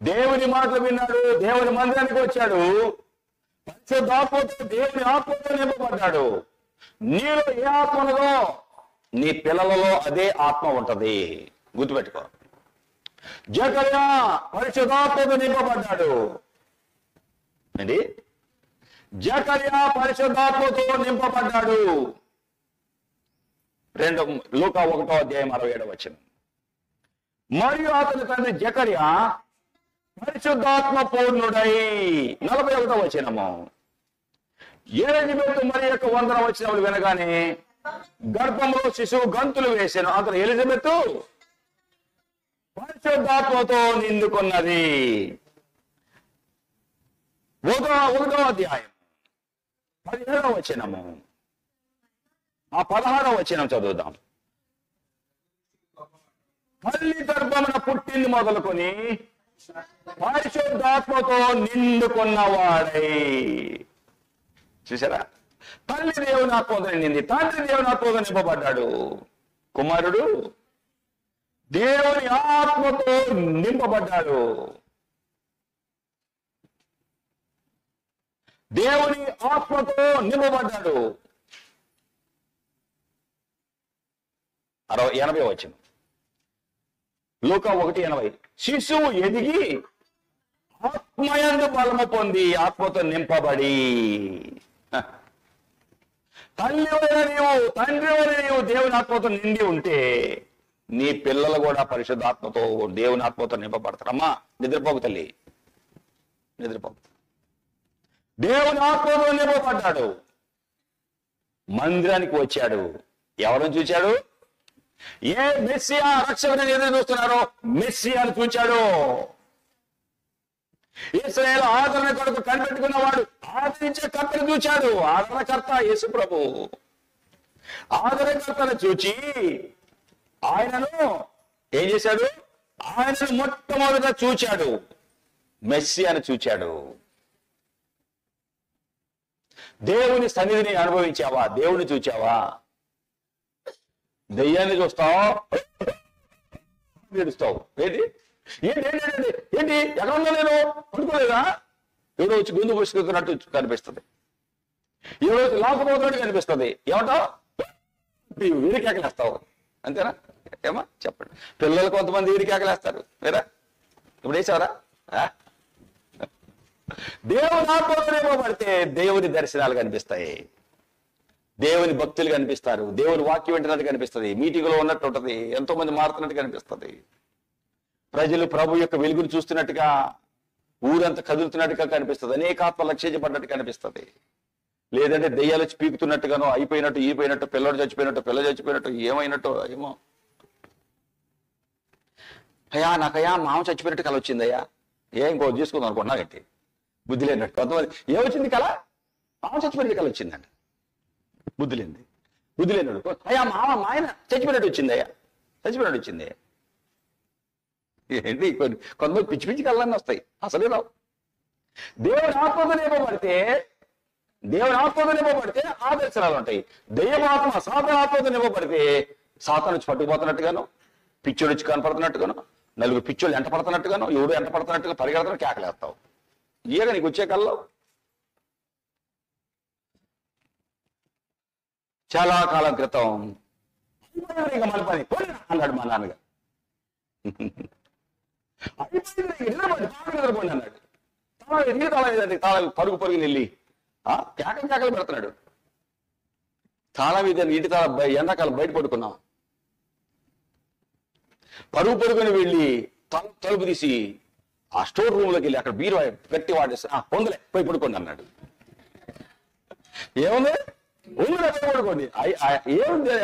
దేవుని మాటలు విన్నాడు, దేవుని మందిరానికి వచ్చాడు, పరిశుద్ధాత్మతో దేవుని ఆత్మతో నింపబడ్డాడు. నీలో ఏ ఆత్మ ఉన్నదో నీ పిల్లలలో అదే ఆత్మ ఉంటది, గుర్తుపెట్టుకో. జకర్యా పరిశుద్ధాత్మతో నింపబడ్డాడు అండి. జకర్యా పరిశుద్ధాత్మతో నింపబడ్డాడు. లూకా 1:67. మరియు అతని తండ్రి జకర్యా పరిశుద్ధాత్మ పూర్ణుడై 41. ఎలిజబెత్ మరి యొక్క 100 వచనములు వినగానే గర్భంలో శిశువు గంతులు వేసాను. అతను ఎలిజబెత్ పరిశుద్ధాత్మతో నిండుకున్నది. 1వ అధ్యాయం 17వ వచనము, ఆ 16వ వచనం చదువుదాం. తల్లి గర్భమున పుట్టింది మొదలుకొని పరిశుద్ధాత్మతో నిండుకున్నవాడై. చూసారా, తల్లి దేవుని ఆత్మతో నిండింది, తండ్రి దేవుని ఆత్మతో నింపబడ్డాడు. కుమారుడు దేవుని ఆత్మతో నింపబడ్డాడు. దేవుని ఆత్మతో నింపబడ్డాడు. 80వ వచనం, లూకా 1:80. శిశువు ఎదిగి ఆత్మయందు బలము పొంది ఆత్మతో నింపబడి. తల్లి వలన నీవు, తండ్రి వలన నీవు దేవుని ఆత్మతో నిండి ఉంటే నీ పిల్లలు కూడా పరిశుద్ధాత్మతో దేవుని ఆత్మతో నింపబడతారమ్మా. నిద్రపోకు తల్లి, నిద్రపోకు. దేవుని ఆత్మతో నింపబడ్డాడు. మందిరానికి వచ్చాడు. ఎవరిని చూచాడు? ఏ మెస్సియా రక్షకుని ఎదురు చూస్తున్నారో మెస్సియాను చూచాడు. ఇశ్రాయేలు ఆదరణ కొరకు కనిపెట్టుకున్నవాడు ఆదరించే కర్తను చూచాడు. ఆదరణకర్త యేసు ప్రభు. ఆదరణకర్తను చూచి ఆయనను ఏం చేశాడు? ఆయనను మొట్టమొదట చూచాడు, మెస్సియాను చూచాడు. దేవుని సన్నిధిని అనుభవించావా? దేవుని చూచావా? దెయ్యాన్ని చూస్తావు, ఏడుస్తావు. ఏంటి ఏంటి ఏంటి ఏంటి ఎక్కడ ఉన్నా నేను అనుకోలేదా? ఎవడో వచ్చి గుండు పుష్కుతున్నట్టు కనిపిస్తుంది, ఎవడో వచ్చి లాకపోతున్నట్టు కనిపిస్తుంది. ఏమంటావు? వీరికేకలేస్తావు, అంతేనా? ఏమా చెప్పండి. పిల్లలు కొంతమంది వీరికేకలేస్తారు. మీరా ఇప్పుడు వేసావరా? దేవుని ఆత్మతో పడితే దేవుని దర్శనాలు కనిపిస్తాయి, దేవుని భక్తులు కనిపిస్తారు, దేవుని వాక్యం వింటున్నట్టు కనిపిస్తుంది, మీటింగ్లో ఉన్నట్టు ఉంటుంది, ఎంతో మంది మారుతున్నట్టు కనిపిస్తుంది, ప్రజలు ప్రభు యొక్క వెలుగును చూస్తున్నట్టుగా, ఊరంతా కదులుతున్నట్టుగా కనిపిస్తుంది, అనేక ఆత్మ లక్ష్యించబడినట్టు కనిపిస్తుంది. లేదంటే దెయ్యాలు వచ్చి పీకుతున్నట్టుగానో, అయిపోయినట్టు ఈపోయినట్టు, పిల్లడు చచ్చిపోయినట్టు, పిల్ల చచ్చిపోయినట్టు, ఏమైనట్టు ఏమో. అయ్యా నాకయ్యా మామ చచ్చిపోయినట్టు కల వచ్చిందయ్యా, ఇంకో తీసుకుందాం అనుకుంటున్నా గట్టి బుద్ధి లేనట్టు. కొంతమంది ఏమొచ్చింది కల? మామ చచ్చిపోయినట్టు కల వచ్చిందండి. బుద్ధి లేనిది, బుద్ధి లేనాడు. అయ్యా మామ ఆయన చచ్చిపోయినట్టు వచ్చిందయ్యా, చచ్చిపోయినట్టు వచ్చింది. ఏంటి కొంతమంది పిచ్చి పిచ్చి కళ్ళన్నీ వస్తాయి, అసలే రావు. దేవుని ఆత్మతో నింపబడితే, దేవుని ఆత్మతో నింపబడితే ఆ దర్శనాలు ఉంటాయి. దైవాత్మ సాతాను ఆత్మతో నింపబడితే సాతాను వచ్చి పట్టుకుపోతున్నట్టుగాను, పిచ్చోడు వచ్చి కనపడుతున్నట్టుగాను, నలుగురు పిచ్చోళ్ళు ఎంట పడుతున్నట్టుగాను, ఎవడు ఎంట పడుతున్నట్టుగా పరిగెడతాను, కేకలేస్తావు. ఏగా నీకు వచ్చే కల్లో. చాలా కాలం క్రితం ఇంకా మన పని అన్నాడు మా నాన్నగారు. నిద్రపోండి అన్నాడు. తాళం పరుగు పరుగుని వెళ్ళి కేకలు పెడుతున్నాడు. తాళం మీద ఇంటి తాళం ఎండాకాలం బయట పడుకున్నాం. పరుగు పరుగుని వెళ్ళి తలుపు తీసి ఆ స్టోర్ రూమ్ లోకి వెళ్ళి అక్కడ బీరు గట్టి వాడేసి పొందలే పోయి పడుకోండి అన్నాడు. ఏముంది? ఉందిలే పోయి పడుకోండి. ఏముంది?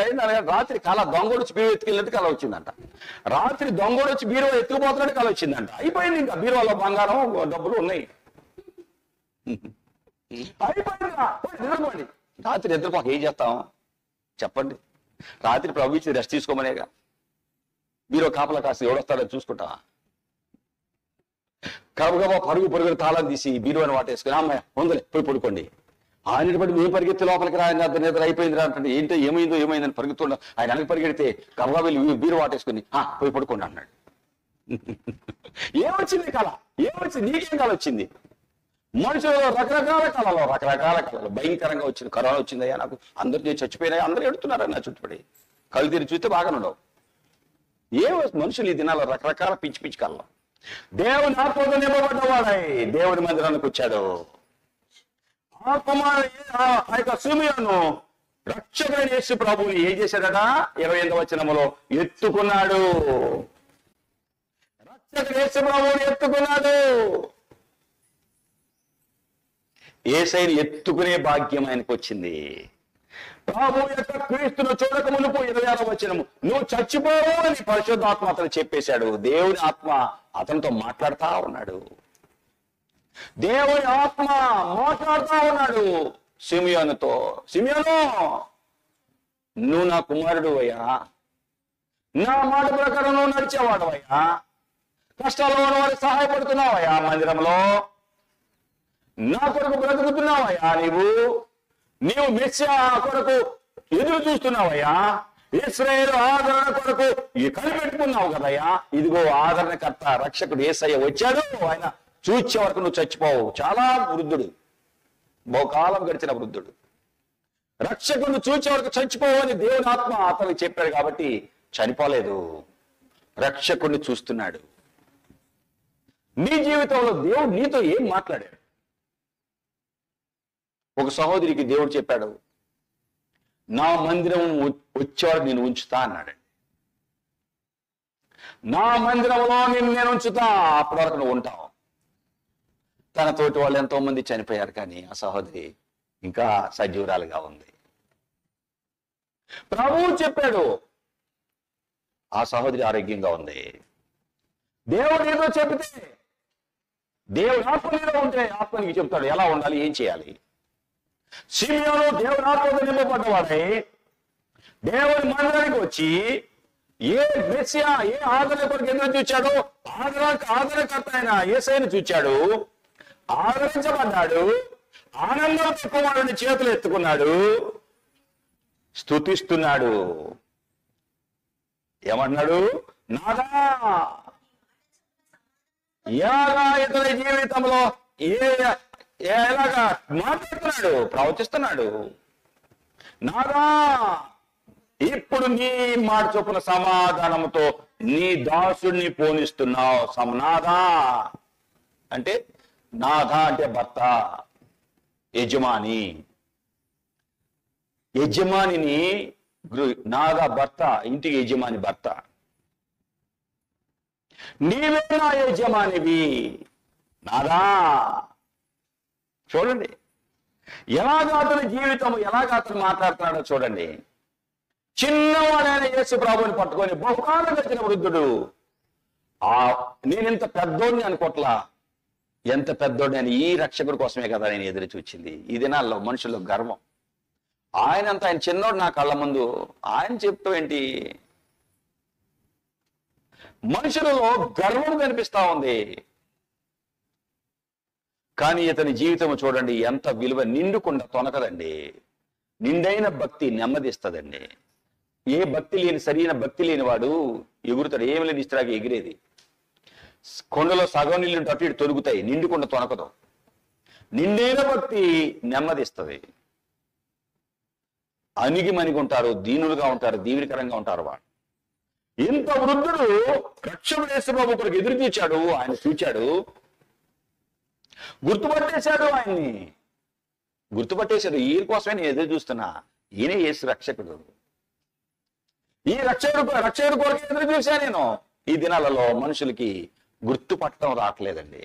రాత్రి కళ దొంగోడు వచ్చి బీరు ఎత్తుకెళ్ళినట్టు కళ వచ్చిందంట. రాత్రి దొంగోడు వచ్చి బీరు ఎత్తుకుపోతున్నట్టు కళ వచ్చిందంట. అయిపోయింది, ఇంకా బీరువాలో బంగారం డబ్బులు ఉన్నాయి, అయిపోయింది. నిద్రపోండి. రాత్రి నిద్రపోక ఏం చేస్తాం చెప్పండి? రాత్రి ప్రభు ఇచ్చి రెస్ట్ తీసుకోమనేగా. బీరో కాపలా కాసి ఎవడొస్తాడని చూసుకుంటావా? గబగబా పరుగు పరుగుని తాళం తీసి బీరువాని వాటేసుకుని అమ్మాయి ఉందలే పోయి పడుకోండి. ఆయన బట్టి మేము పరిగెత్తి లోపలికి రా, నిద్ర అయిపోయింది రా అంటే ఏంటో ఏమైందని పరిగెత్తుండ. ఆయన వెనక్కి పరిగెడితే గబగబా వెళ్ళి బీరు వాటేసుకుని పోయి పడుకోండి అన్నాడు. ఏమొచ్చింది కళ? ఏమొచ్చింది? నీకేం కాలం వచ్చింది? మనుషులలో రకరకాల కాలాలు భయంకరంగా వచ్చింది. కరోనా వచ్చిందయ్యా నాకు, అందరూ చచ్చిపోయినాయి, అందరూ ఎడుతున్నారు నా చుట్టుపడి. కళ్ళు తిరిగి చూస్తే బాగానే ఉండవు. మనుషులు ఈ దినాల్లో రకరకాల పిచ్చి పిచ్చి కళ్ళం. దేవుని ఆత్మతో నింపబడ్డవాడై దేవుని మందిరానికి వచ్చాడు. ఆ యొక్క సిమియోను రక్షకుడైన యేసు ప్రభువుని ఏం చేశాడట? 28వ వచనములో ఎత్తుకున్నాడు. రక్షకుడు యేసు ప్రభువుని ఎత్తుకున్నాడు. యేసయ్యను ఎత్తుకునే భాగ్యం ఆయనకు వచ్చింది. ప్రభు యొక్క క్రీస్తును చూడక మునుపు 26వ వచనము, నువ్వు చచ్చిపోవు అని పరిశుద్ధాత్మ అతను చెప్పేశాడు. దేవుని ఆత్మ అతనితో మాట్లాడుతా ఉన్నాడు. దేవుని ఆత్మ మాట్లాడుతా ఉన్నాడు సిమియోనుతో. సిమియోను, నువ్వు నా కుమారుడు అయ్యా, నా మాట ప్రకారం నువ్వు నడిచేవాడు అయ్యా, కష్టాల్లో ఉన్న వారికి సహాయపడుతున్నావయ్యా, మందిరంలో నా కొరకు బ్రతుకుతున్నావయ్యా, నీవు మెస్సియా కొరకు ఎదురు చూస్తున్నావయ్యా, ఇశ్రాయేలు ఆదరణ కొరకు కనిపెట్టుకున్నావు కదయ్యా. ఇదిగో ఆదరణకర్త రక్షకుడు యేసయ్య వచ్చాడు. ఆయన చూచే వరకు నువ్వు చచ్చిపోవు. చాలా వృద్ధుడు, బహుకాలం గడిచిన వృద్ధుడు. రక్షకుడు చూచే వరకు చచ్చిపోవు అని దేవుని ఆత్మ అతనికి చెప్పాడు కాబట్టి చనిపోలేదు. రక్షకుడిని చూస్తున్నాడు. నీ జీవితంలో దేవుడు నీతో ఏం మాట్లాడాడు? ఒక సహోదరికి దేవుడు చెప్పాడు, నా మందిరం వచ్చేవాడు నేను ఉంచుతా అన్నాడు. నా మందిరంలో నేను ఉంచుతా, అప్పటి వరకు నువ్వు ఉంటావు. తన తోటి వాళ్ళు ఎంతో మంది చనిపోయారు, కానీ ఆ సహోదరి ఇంకా సజీవురాలుగా ఉంది. ప్రభువు చెప్పాడు, ఆ సహోదరి ఆరోగ్యంగా ఉంది. దేవుడు ఏదో చెబితే, దేవుడు ఆత్మ మీద ఉంటే ఆత్మనికి చెప్తాడు ఎలా ఉండాలి, ఏం చేయాలి. సిమియోను దేవుని ఆత్మతో నింపబడ్డవాడై దేవుని మందిరానికి వచ్చి ఏ మెస్సియా, ఏ ఆదరణ కొరకు ఎందుకు చూచాడో ఆదరణకర్త అయిన యేసయ్యను చూచాడు, ఆదరించబడ్డాడు. ఆనందంతో కుమారుని చేతులు ఎత్తుకున్నాడు, స్తుతిస్తున్నాడు. ఏమన్నాడు? నాదా. ఎలాగా ఇతని జీవితంలో ఎలాగా మాట్లాడుతున్నాడు, ప్రవచిస్తున్నాడు. నాదా, ఇప్పుడు నీ మాట చొప్పున సమాధానంతో నీ దాసుడిని పోనిస్తున్నావు. నాదా అంటే, నాదా అంటే భర్త, యజమాని. యజమానిని నాదా భర్త, ఇంటికి యజమాని భర్త. నీవే నా యజమానివి నాదా. చూడండి ఎలాగా అతని జీవితం, ఎలాగా అతను మాట్లాడుతున్నాడో చూడండి. చిన్నవాడైన యేసు ప్రభువుని పట్టుకొని బహుకాలం గడిచిన వృద్ధుడు, నేనెంత పెద్దోడిని అనుకోట్లా, ఎంత పెద్దోడిని అని ఈ రక్షకుడి కోసమే కదా నేను ఎదురు చూచింది. ఈ దినాల్లో మనుషుల్లో గర్వం. ఆయన చిన్నోడు నా కళ్ళ ముందు, ఆయన చెప్తూ ఏంటి? మనుషులలో గర్వం కనిపిస్తా ఉంది. కానీ ఇతని జీవితం చూడండి ఎంత విలువ. నిండుకుండా తొనకదండి. నిండైన భక్తి నెమ్మదిస్తుందండి. ఏ భక్తి లేని, సరైన భక్తి లేని వాడు ఎగురుతాడు. ఏమి లేని ఇస్త్రాకి ఎగిరేది. కొండలో సగం నీళ్ళు అటు ఇటు తొలుగుతాయి, నిండుకుండా తొనకదు. నిండైన భక్తి నెమ్మదిస్తుంది. అణిగి మణిగుంటారు, దీనులుగా ఉంటారు, దీవెనకరంగా ఉంటారు. వాడు ఇంత వృద్ధుడు రక్షకుడు యేసు ప్రభు కొరకు ఎదురు చూచాడు. ఆయన చూచాడు, గుర్తుపట్టేశాడు. ఆయన్ని గుర్తుపట్టేశాడు. ఈయన కోసమే నేను ఎదురు చూస్తున్నా. ఈయనే యేసు రక్షకుడు. ఈ రక్షకుడు కొరకు ఎదురు చూశా నేను. ఈ దినాలలో మనుషులకి గుర్తుపట్టడం రావట్లేదండి.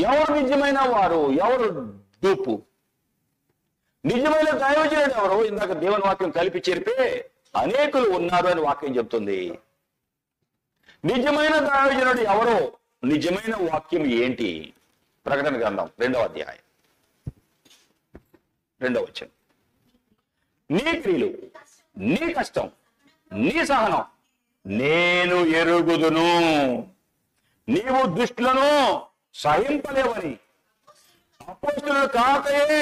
ఎవరు నిజమైన వారు, ఎవరు డూపు, నిజమైన దైవజనుడు ఎవరు? ఇందాక దేవుని వాక్యం కలిపి చెరిపే అనేకులు ఉన్నారు అని వాక్యం చెప్తుంది. నిజమైన దైవజనుడు ఎవరో, నిజమైన వాక్యం ఏంటి? ప్రకటన గ్రంథం 2వ అధ్యాయం 2వ వచనం. నీ క్రియలు, నీ కష్టం, నీ సహనం నేను ఎరుగుదును. నీవు దుష్టులను సహింపలేవని అపోస్తులు కాకయే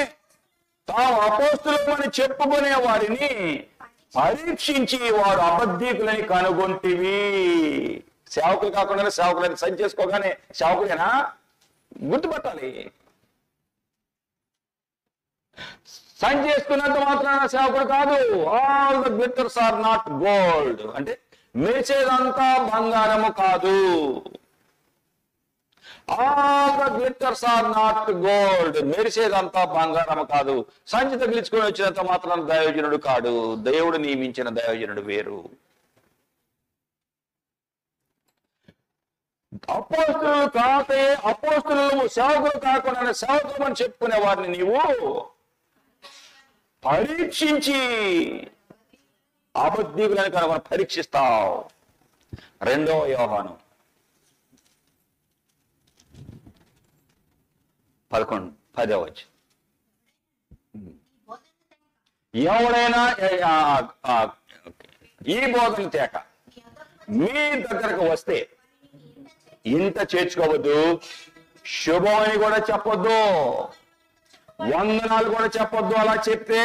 తాము అపోస్తులమని చెప్పుకునే వారిని పరీక్షించి వారు అబద్ధీకులని కనుగొంటివి. సేవకులు కాకుండా సేవకులని సంచి చేసుకోగానే సేవకులేనా? గుర్తుపట్టాలి. సంచి చేసుకున్నంత మాత్రాన సేవకుడు కాదు. All the glitters are not gold అంటే మెరిచేదంతా బంగారము కాదు. All the glitters are not gold, మెరిసేదంతా బంగారము కాదు. సంచి తగిలించుకొని వచ్చినంత మాత్రాన దైవజనుడు కాడు. దేవుడు నియమించిన దైవజనుడు వేరు. అపోస్తులు కాతే అపోస్తులు సేవకులు కాకుండా సేవకులు అని చెప్పుకునే వారిని నీవు పరీక్షించి అబద్ధికులని కనుక పరీక్షిస్తావు. 2వ యోహాను 11:10 ఎవడైనా ఈ బోధన తేక మీ దగ్గరకు వస్తే ఇంత చేర్చుకోవద్దు, శుభమని కూడా చెప్పొద్దు, వందనాలు కూడా చెప్పొద్దు. అలా చెప్తే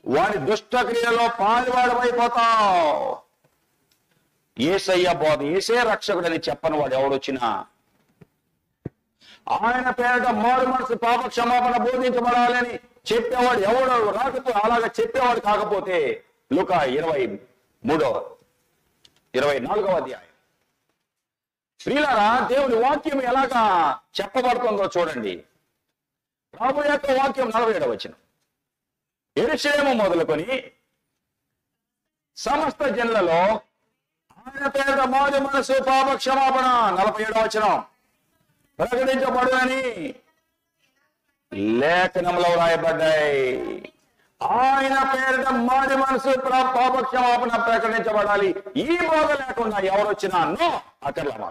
వాడి దుష్టక్రియలో పాలువాడమైపోతావు. యేసయ్య బోధ, యేసే రక్షకుడని చెప్పని వాడు ఎవడొచ్చినా, ఆయన పేరిట మారు మనసు పాప క్షమాపణ బోధించబడాలని చెప్పేవాడు ఎవడు రాకపోతే, అలాగా చెప్పేవాడు కాకపోతే లూకా 24వ అధ్యాయం. ప్రియులారా, దేవుని వాక్యం ఎలాగా చెప్పబడుతుందో చూడండి. ప్రభు యొక్క వాక్యం 47వ వచనం. యెరూషలేము మొదలుకొని సమస్త జనులలో ఆయన పేరిట మారు మనసు పాప క్షమాపణ 47వ వచనం ప్రకటించబడునని లేఖనంలో రాయబడ్డాయి. ఆయన పేరిట మారు మనసు పాప క్షమాపణ ప్రకటించబడాలి. ఈ బోధ లేకుండా ఎవరొచ్చినా నో అక్కర్లమా.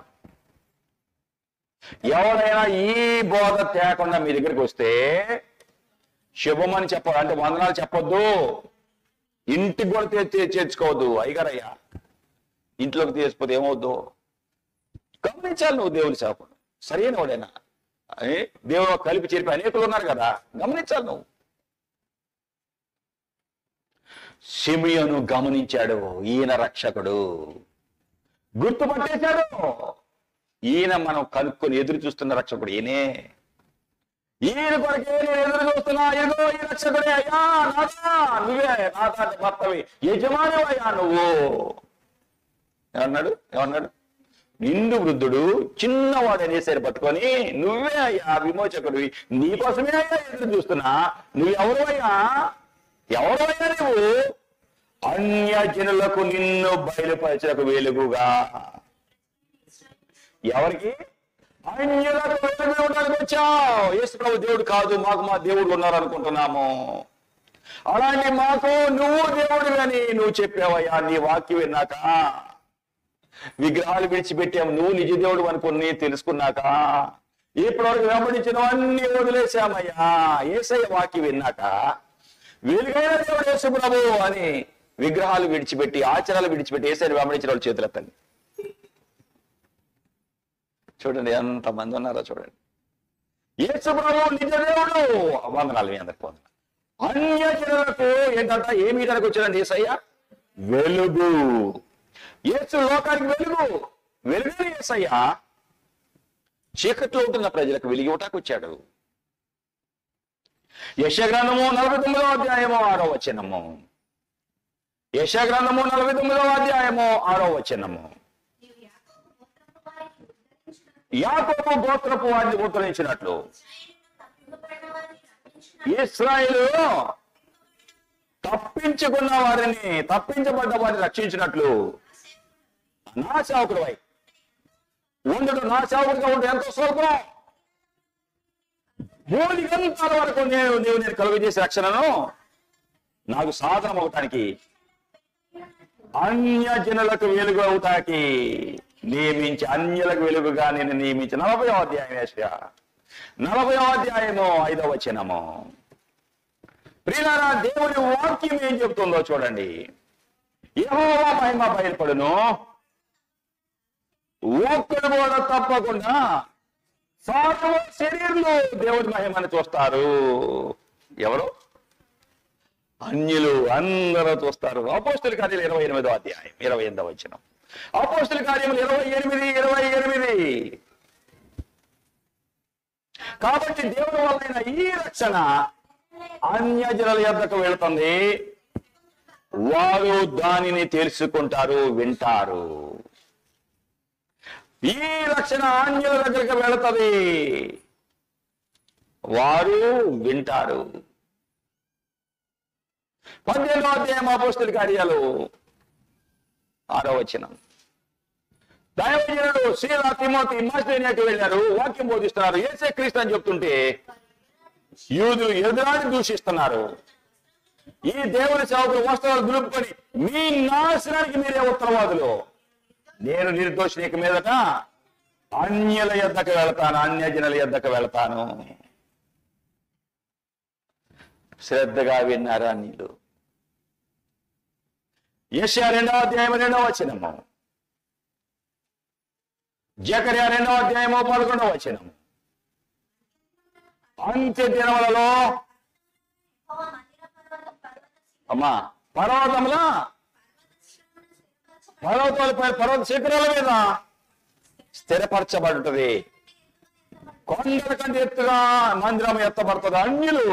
ఎవరైనా ఈ బోధ తేకుండా మీ దగ్గరికి వస్తే శుభమని చెప్పాలి. అంటే వందనాలు చెప్పొద్దు, ఇంటికి కూడా చేర్చుకోవద్దు. అయ్యగారయ్యా ఇంట్లోకి తీసిపోతే ఏమవుద్దు గమనించాలి. నువ్వు దేవుని సేవకుడు సరైన వాడేనా? దేవుడు కలిపి చేరిపి అనేకులు ఉన్నారు కదా, గమనించాలి నువ్వు. షిమియోను గమనించాడు, ఈయన రక్షకుడు, గుర్తుపట్టేశాడు. ఈయన మనం కనుక్కొని ఎదురు చూస్తున్న రక్షకుడు ఈయనే. ఈయన కొరకే నేను ఎదురు చూస్తున్నా. ఏదో ఈ రక్షకుడే అయ్యా, నాదా నువ్వే నాదా భర్తవి, యజమాని అయ్యా నువ్వు. ఏమన్నాడు? నిండు వృద్ధుడు చిన్నవాడనే సరి పట్టుకొని నువ్వే అయ్యా విమోచకుడివి, నీకోసమే అయ్యా ఎదురు చూస్తున్నా. నువ్వెవరు అయ్యా? నువ్వు అన్యజనులకు నిన్ను బయలుపరచకు వెలుగుగా. ఎవరికి? అన్యులకు వెలుగు ఉండడానికి వచ్చావు. యేసు ప్రభు దేవుడు కాదు, మాకు మా దేవుడు ఉన్నారు అనుకుంటున్నాము. అలాంటి మాకు నువ్వు దేవుడు అని నువ్వు చెప్పావయ్యా. నీ వాక్యం విన్నాక విగ్రహాలు విడిచిపెట్టాము, నువ్వు నిజ దేవుడు అనుకుని తెలుసుకున్నాక ఇప్పటివరకు వెంబడించినవన్నీ వదిలేశామయ్యా. యేసయ్య వాక్యం విన్నాక వెలుగైన దేవుడు యేసు ప్రభు అని విగ్రహాలు విడిచిపెట్టి ఆచారాలు విడిచిపెట్టి యేసయ్యని వెంబడించిన వాళ్ళు చేతులెత్తండి. చూడండి ఎంతమంది ఉన్నారో చూడండి. యేసు ప్రభు నిజ దేవుడు. వందనాలు మీ అందరికి పొందాలి. అన్యజనులకు ఏంటంట? ఏమి ఇతనికి వచ్చాడండి యేసయ్య? వెలుగు. యేసు లోకానికి వెలుగు. వెలుగు యేసయ్య చీకట్లో ఉంటున్న ప్రజలకు వెలిగి ఇవ్వటానికి వచ్చాడు. యెషయా గ్రంథము 49వ అధ్యాయము 6వ వచనము. యెషయా గ్రంథము 49వ అధ్యాయము 6వ వచనము. యాకోబు గోత్రపు వారిని ఉద్ధరించినట్లు ఇశ్రాయేలు తప్పించుకున్న వారిని, తప్పించబడ్డ వారిని రక్షించినట్లు నా సేవకుడు వై ఉండడు. నా సేవకుడిగా ఉంటే ఎంతో స్వల్పం. భూదిగంతాల వరకు నేను కలుగజేసే రక్షణను నాకు సాధనం అవటానికి, అన్యజనులకు వెలుగు అవుతానికి నియమించి, అన్యులకు వెలుగుగా నేను నియమించి. 40వ అధ్యాయం యెషయా 40వ అధ్యాయము 5వ వచనము. ప్రియులారా, దేవుని వాక్యం ఏం చెబుతుందో చూడండి. యెహోవా మహిమ బయలుపడును, ఒక్కడు కూడా తప్పకుండా సర్వ శరీరంలో దేవుడి మహిమను చూస్తారు. ఎవరు? అన్యులు అందరూ చూస్తారు. అపోస్తలుల కార్యాలు 28వ అధ్యాయం 28వ వచనం. అపోస్తల కార్యములు 28:28. కాబట్టి దేవుని వలన ఈ రక్షణ అన్యజనుల యొద్దకు వెళుతుంది, వారు దానిని తెలుసుకుంటారు, వింటారు. ఈ రక్షణ అన్యుల దగ్గరికి వెళుతుంది, వారు వింటారు. 18వ అధ్యాయం అపోస్తల కార్యాలు 6వ వచనం. దైవజనుడు సీలా, తిమోతి మాసిదోనియాకి వెళ్ళారు, వాక్యం బోధిస్తున్నారు. యేసే క్రీస్తు అని చెప్తుంటే యూదులు ఎదురాని దూషిస్తున్నారు. ఈ దేవుని సేవకులు వస్త్రాలు దులుపుకొని మీ నాశనానికి మీరే ఉత్తరవాదులు, నేను నిర్దోషిని, ఇక మీదట అన్యుల యొద్దకు వెళతాను, అన్యజనుల యొద్దకు వెళతాను. శ్రద్ధగా విన్నారా నీళ్ళు? యెషయా 2వ అధ్యాయం 2వ వచనము, జకర్యా 2వ అధ్యాయము 11వ వచనము. అంత్య దినములలో అమ్మా పర్వతముల పర్వత శిఖరాల మీద స్థిరపరచబడుతుంది. కొండల కంటే ఎత్తుగా మందిరం ఎత్తబడుతుంది. అన్యులు,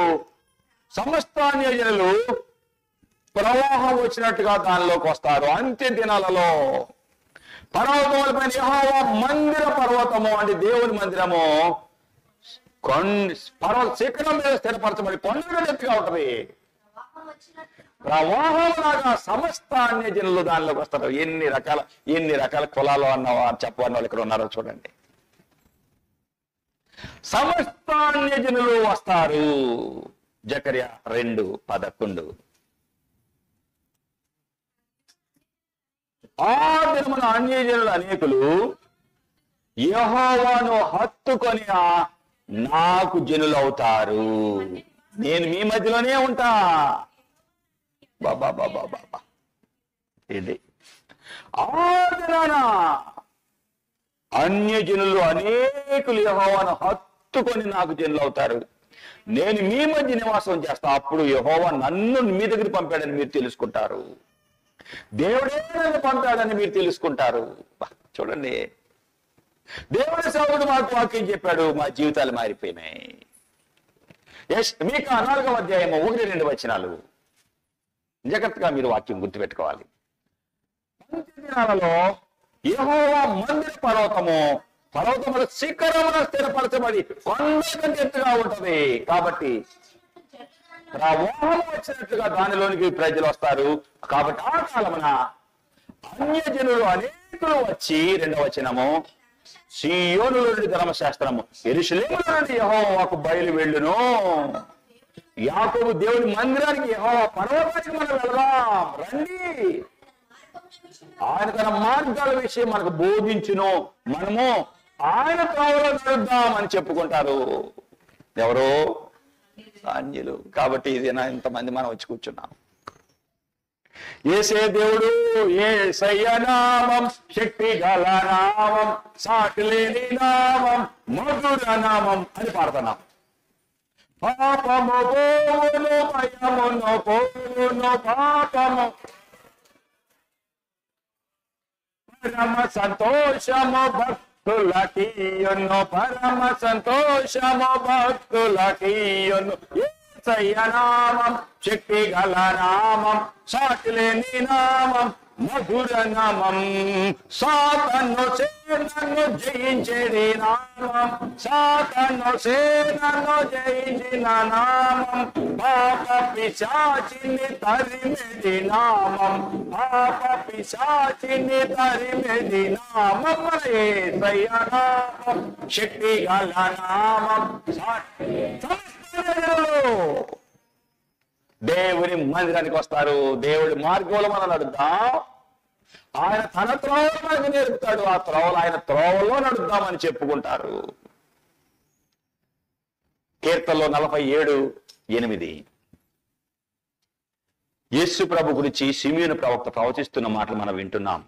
సమస్త అన్యజనులు ప్రవాహం వచ్చినట్టుగా దానిలోకి వస్తారు. అంత్య దినాలలో పర్వతములపైన యెహోవా మందిర పర్వతము అంటే దేవుని మందిరము పర్వత శిఖరం మీద స్థిరపరచబడి కొండల ఎత్తుగా ఉంటుంది. ప్రవాహం లాగా సమస్త అన్యజనులు దానిలోకి వస్తారు. ఎన్ని రకాల కులాలు అన్నవా చెప్పని వాళ్ళు ఇక్కడ ఉన్నారో చూడండి. సమస్త అన్యజనులు వస్తారు. జకర్యా 2:11. ఆ దినమున అన్యజనులు అనేకులు యెహోవాను హత్తుకొని నాకు జనులు అవుతారు, నేను మీ మధ్యలోనే ఉంటా. బాబా బాబా బాబా ఇది ఆ దినాన అన్యజనులు అనేకులు యెహోవాను హత్తుకొని నాకు జనులు అవుతారు, నేను మీ మధ్య నివాసం చేస్తా. అప్పుడు యెహోవా నన్ను మీ దగ్గర పంపాడని మీరు తెలుసుకుంటారు, దేవుడే నన్ను పంపాడని మీరు తెలుసుకుంటారు. చూడండి, దేవుడి సేవకుడు మాకు వాక్యం చెప్పాడు, మా జీవితాలు మారిపోయినాయి. మీకా 4వ అధ్యాయము 1-2 వచనాలు జాగ్రత్తగా మీరు వాక్యం గుర్తుపెట్టుకోవాలి. దినాలలో యెహోవా మందిర పర్వతముల శిఖరమున స్థిరపరచబడి కొండ కంటే ఎత్తుగా ఉంటది. కాబట్టి ప్రవాహం వచ్చినట్లుగా దానిలోనికి ప్రజలు వస్తారు. కాబట్టి ఆ కాలమున అన్యజనులు అనేకులు వచ్చి 2వ వచనము, సీయోనులో నుండి ధర్మశాస్త్రము, యెరూషలేములో నుండి యెహోవాకు బయలు వెళ్ళును. యాకోబు దేవుని మందిరానికి, యెహోవా పర్వతానికి మనం వెళదాం, రండి. ఆయన తన మార్గాల విషయం మనకు బోధించును, మనము ఆయన త్రోవలో నడుద్దాం అని చెప్పుకుంటారు. ఎవరో అన్యులు. కాబట్టి ఇది ఇంతమంది మనం వచ్చి కూర్చున్నాం. యేసే దేవుడు, యేసయ్య నామం శక్తి గల నామం, సాటి లేని నామం, మధుర నామం అని పాడుతున్నాం. పాపము పోవును, భయమును పోవును, పాపము పరమ సంతోషము భక్తులకియును, పరమ సంతోషము భక్తులకియును. యేసయ్య నామం శక్తి గల నామం, సాటి లేని నామం, మధుర నామం. సాతాను సేనను జయించేది నామం, సాతాను సేనను జయించిన నామం, పాప పిశాచిని తరిమెది నామం, పాప పిశాచిని తరిమెది నామం. యేసయ్య నామం శక్తి గల నామం. దేవుని మందిరానికి వస్తారు, దేవుడి మార్గంలో మనం నడుద్దాం. ఆయన తన త్రోవలో మనకు నేర్పుతాడు, ఆ త్రోవలో ఆయన త్రోవలో నడుద్దామని చెప్పుకుంటారు. కీర్తనలో 47:8 యేసు ప్రభు గురించి సిమియోను ప్రవక్త ప్రవచిస్తున్న మాటలు మనం వింటున్నాం.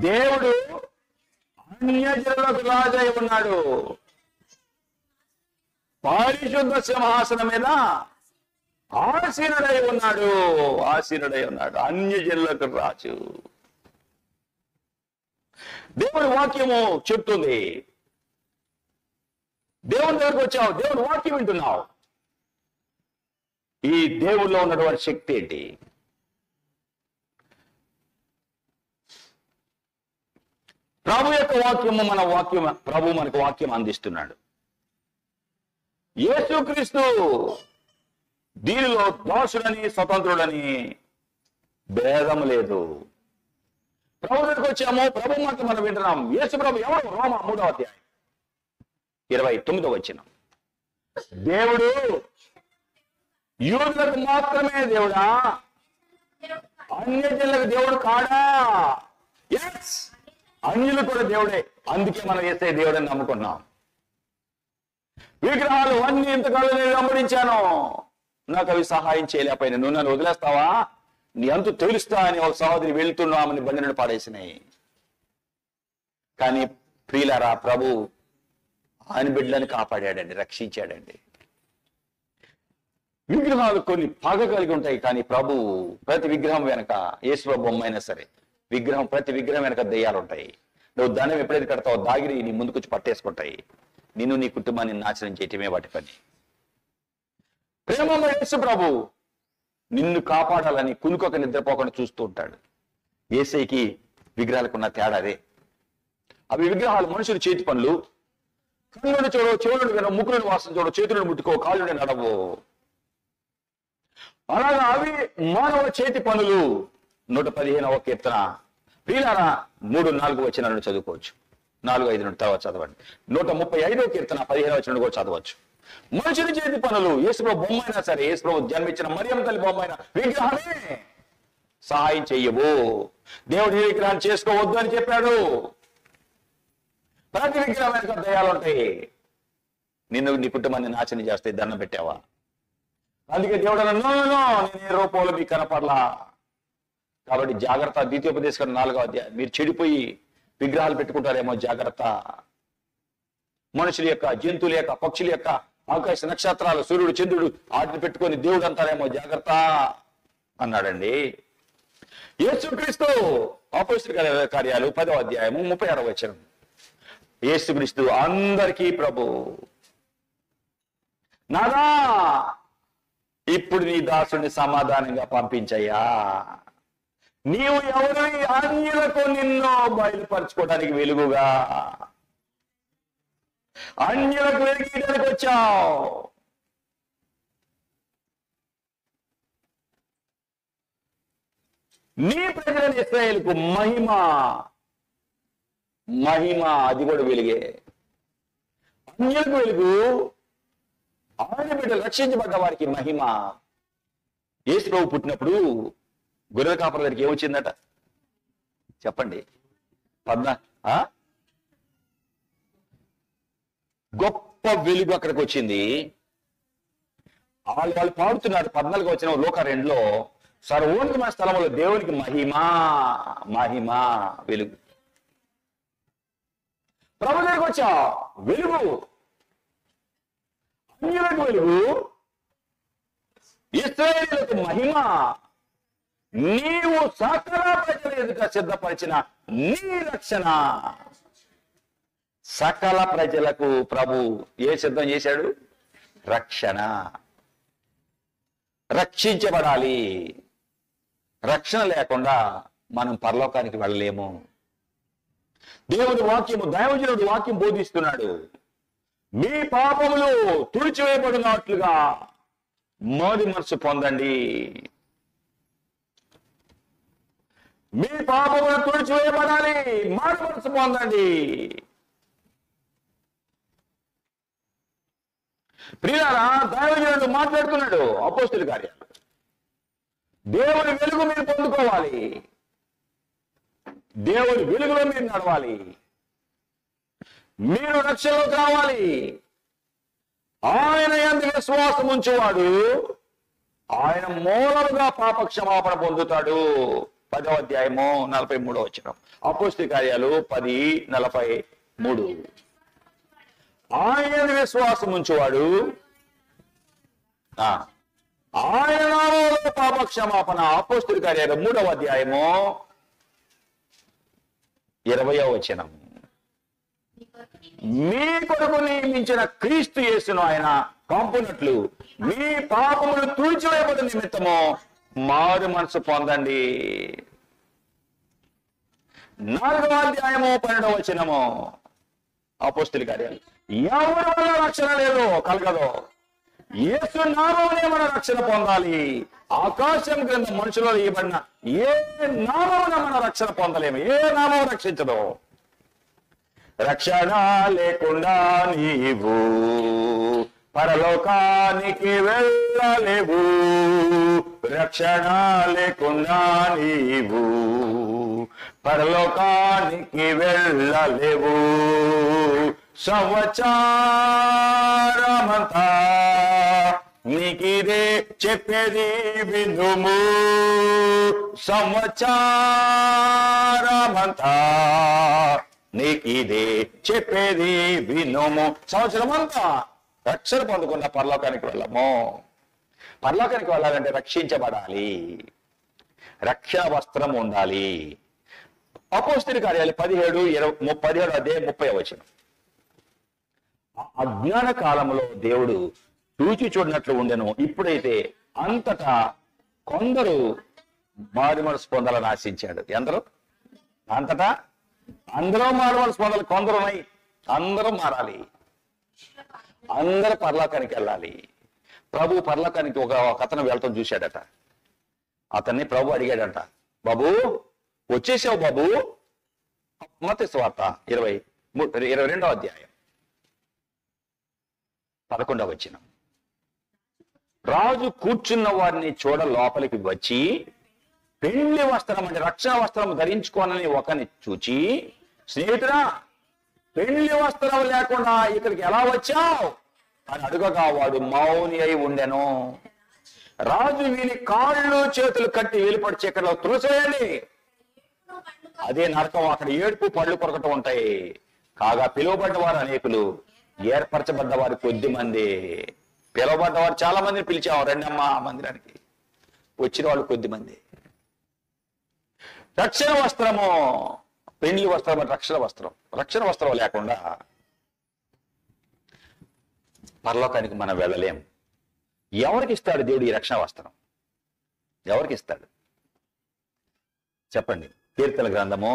దేవుడు అన్యజనులకు రాజై ఉన్నాడు. పరిశుద్ధ సింహాసనం మీద ఆసీనుడై ఉన్నాడు, ఆసీనుడై ఉన్నాడు, అన్యజనులకు రాజు. దేవుని వాక్యము చెప్తుంది. దేవుని దగ్గరకు వచ్చావు, దేవుని వాక్యం వింటున్నావు. ఈ దేవుల్లో ఉన్నటువంటి శక్తి ఏంటి? ప్రభు యొక్క వాక్యము మన వాక్యం, ప్రభు మనకు వాక్యం అందిస్తున్నాడు. యేసుక్రీస్తు దీనిలో దాసుడని స్వతంత్రుడని భేదం లేదు. ప్రభు దగ్గరికి వచ్చాము, ప్రభు మాట మనం వింటున్నాం. యేసు ప్రభు ఎవరు? రోమా 3వ అధ్యాయం 29వ వచనం. దేవుడు యూదులకు మాత్రమే దేవుడా, అన్యజనులకు దేవుడు కాడా? ఎస్, అన్యులు కూడా దేవుడే. అందుకే మనం యేసయ్య దేవుడని నమ్ముకున్నాం. విగ్రహాలు అన్ని ఇంతకాలం నేను వెంబడించాను, నాకు అవి సహాయం చేయలేకపోయినా, నువ్వు నన్ను వదిలేస్తావా, నీ అంతు తెలుస్తా అని ఒక సహోదరి వెళ్తున్నామని బండిని పాడేసినాయి. కానీ ప్రియులారా, ప్రభు ఆయన బిడ్డలను కాపాడాడండి, రక్షించాడండి. విగ్రహాలు కొన్ని పగ కలిగి ఉంటాయి, కానీ ప్రభు ప్రతి విగ్రహం వెనక, యేసు బొమ్మ అయినా సరే విగ్రహం, ప్రతి విగ్రహం వెనక దెయ్యాలు ఉంటాయి. నువ్వు ధనం ఎప్పుడైతే కడతావో దాగిరి నీ ముందుకొచ్చి పట్టేసుకుంటాయి. నిన్ను నీ కుటుంబాన్ని నాశనం చేయటమే వాటి పని. ప్రేమలో యేసు ప్రభు నిన్ను కాపాడాలని కునుకొక నిద్రపోకుండా చూస్తూ ఉంటాడు. యేసయ్యకి విగ్రహాలకు ఉన్న తేడా అదే. అవి విగ్రహాలు మనుషుల చేతి పనులు. కన్నులను చూడవు, చెవులను వినవు, ముక్కులను వాసన చూడవు, చేతులను ముట్టుకో, కాళ్ళని నడవు. అలాగా అవి మానవ చేతి పనులు. 115వ కీర్తన ప్రియులారా 3-4 వచనాలను చదువుకోవచ్చు. 4-5 నుండి తర్వాత చదవండి. 135వ కీర్తన 15వ వచనం కూడా చదవచ్చు. మనుషుని చేతి పనులు. యేసుప్రభు బొమ్మ అయినా సరే, యేసుప్రభు జన్మించిన మరియమ్మ తల్లి బొమ్మ అయినా విగ్రహమే సహాయం చెయ్యవు. దేవుడి విగ్రహాన్ని చేసుకోవద్దు అని చెప్పాడు. ప్రతి విగ్రహం వెనక దయాలు ఉంటాయి. నిన్ను నీ కుటుంబాన్ని నాశనం చేస్తే దండం పెట్టావా? అందుకే దేవుడు నేను ఏ రూపంలో మీకు కనపడలా. కాబట్టి జాగ్రత్త. ద్వితీయోపదేశం 4వ అధ్యాయం. మీరు చెడిపోయి విగ్రహాలు పెట్టుకుంటారేమో, జాగ్రత్త. మనుషుల యొక్క, జంతువుల యొక్క, పక్షుల యొక్క, ఆకాశ నక్షత్రాలు, సూర్యుడు, చంద్రుడు వాటిని పెట్టుకొని దేవుడు అంటారేమో, జాగ్రత్త అన్నాడండి. యేసుక్రీస్తు అపోస్తలుల కార్యాలు 10వ అధ్యాయము 36వ వచనం. యేసుక్రీస్తు అందరికీ ప్రభు. నాదా, ఇప్పుడు నీ దాసుని సమాధానంగా పంపించయ్యా. నీవు ఎవరివి? అన్యులకు నిన్ను బయలుపరచుకోవడానికి వెలుగుగా, అన్యులకు వెలిగించడానికి వచ్చావు. నీ ప్రజలను ఇశ్రాయేలుకు మహిమ, మహిమ అది కూడా వెలుగే. అన్యులకు వెలుగు, ఆయన బిడ్డలు రక్షించబడ్డ వారికి మహిమ. యేసు ప్రభు పుట్టినప్పుడు గొర్రెల కాపరి దగ్గరికి ఏమొచ్చిందట చెప్పండి? గొప్ప వెలుగు అక్కడికి వచ్చింది. వాళ్ళు పాడుతున్నారు. 14వ వచనం లోక 2లో, సర్వోన్నతమైన స్థలంలో దేవునికి మహిమ, మహిమ, వెలుగు. ప్రభు దగ్గరికి వచ్చా వెలుగు, అన్యులకు వెలుగు, ఇశ్రాయేలులకు మహిమ. నీవు సకల ప్రజల ఎదుట సిద్ధపరిచిన నీ రక్షణ. సకల ప్రజలకు ప్రభు ఏ సిద్ధం చేశాడు? రక్షణ. రక్షించబడాలి. రక్షణ లేకుండా మనం పరలోకానికి వెళ్ళలేము. దేవుని వాక్యము, దైవజనుడు వాక్యం బోధిస్తున్నాడు. మీ పాపములు తుడిచివేయబడినట్లుగా మారు మనసు పొందండి. మీ పాపములు తుడిచివేయబడాలి, మారు మనసు పొందండి. ప్రియులారా, దైవజనుడు మాట్లాడుతున్నాడు. అపోస్తలుల కార్యాలు. దేవుని వెలుగు మీరు పొందుకోవాలి. దేవుని వెలుగులో మీరు నడవాలి. మీరు రక్షణలోకి రావాలి. ఆయన యందు విశ్వాసం ఉంచేవాడు ఆయన మూలముగా పాప క్షమాపణ పొందుతాడు. 10వ అధ్యాయము 43వ వచనం. అపోస్తలుల కార్యాలు 10:43. ఆయన విశ్వాసం ఉంచేవాడు ఆయన నామములో పాప క్షమాపణ. అపోస్తలుల కార్యాలు 3వ అధ్యాయము 20వ వచనం. మీ కొరకు నియమించిన క్రీస్తు యేసును ఆయన పంపునట్లు మీ పాపములు తుడిచివేయబడిన నిమిత్తము మారు మనసు పొందండి. 4వ అధ్యాయము 12వ వచనము. అపోస్తలుల కార్యాలు. ఎవరి వల్ల రక్షణ లేదు, కలగదు. యేసు నామమునే మన రక్షణ పొందాలి. ఆకాశం క్రింద మనుషులలో ఇవ్వబడిన ఏ నామమున మన రక్షణ పొందలేము. ఏ నామం రక్షించదు. రక్షణ లేకుండా నీవు పరలోకానికి వెళ్ళలేవు. రక్షణ లేకుండా నీవు పరలోకానికి వెళ్ళలేవు. సంవత్సరమంతా నీకిదే చెప్పేది వినుము. సంవత్సరమంతా నీకిదే చెప్పేది వినుము. సంవత్సరమంతా రక్షణ పొందకుండా పరలోకానికి వెళ్ళము. పరలోకానికి వెళ్ళాలంటే రక్షించబడాలి. రక్షణ వస్త్రం ఉండాలి. అపోస్తలుల కార్యాలు 17 అధ్యాయం 30వ వచనం. అజ్ఞాన కాలంలో దేవుడు చూచి చూడనట్లు ఉండెను. ఇప్పుడైతే అంతటా కొందరు మారు మనసు పొందాలని ఆశించాడు. ఎందరూ? అంతటా అందరూ మారు మనసు పొందాలి. కొందరు ఉన్నాయి. అందరూ మారాలి. అందరూ పరలోకానికి వెళ్ళాలి. ప్రభు పరలోకానికి ఒక అతను వెళ్తాం చూశాడట. అతన్ని ప్రభు అడిగాడట, బాబు వచ్చేసావు బాబు. మత్తయి సువార్త 22వ అధ్యాయం 11వ వచనం. రాజు కూర్చున్న వారిని చూడ లోపలికి వచ్చి పెళ్లి వస్త్రం అంటే రక్షణ వస్త్రం ధరించుకోనని ఒకరిని చూచి, స్నేహితుడా పెళ్లి వస్త్రం లేకుండా ఇక్కడికి ఎలా వచ్చావు అని అడుగగా వాడు మౌని అయి ఉండెను. రాజు వీని కాళ్ళు చేతులు కట్టి వేలుపడి చీకట్లో త్రోసేయండి. అదే నరకం. అక్కడ ఏడుపు పళ్ళు కొరకటం ఉంటాయి. కాగా పిలువబడ్డ వారు అనేకులు, ఏర్పరచబడ్డ వారు కొద్ది మంది. పిలువబడ్డ వారు చాలా మందిని పిలిచాము రెండమ్మ మందిరానికి. వచ్చిన వాళ్ళు కొద్ది మంది. రక్షణ వస్త్రము, పెళ్లి వస్త్రం అంటే రక్షణ వస్త్రం. రక్షణ వస్త్రం లేకుండా పరలోకానికి మనం వెళ్ళలేం. ఎవరికి ఇస్తాడు దేవుడు ఈ రక్షణ వస్త్రం? ఎవరికి ఇస్తాడు చెప్పండి. కీర్తన గ్రంథము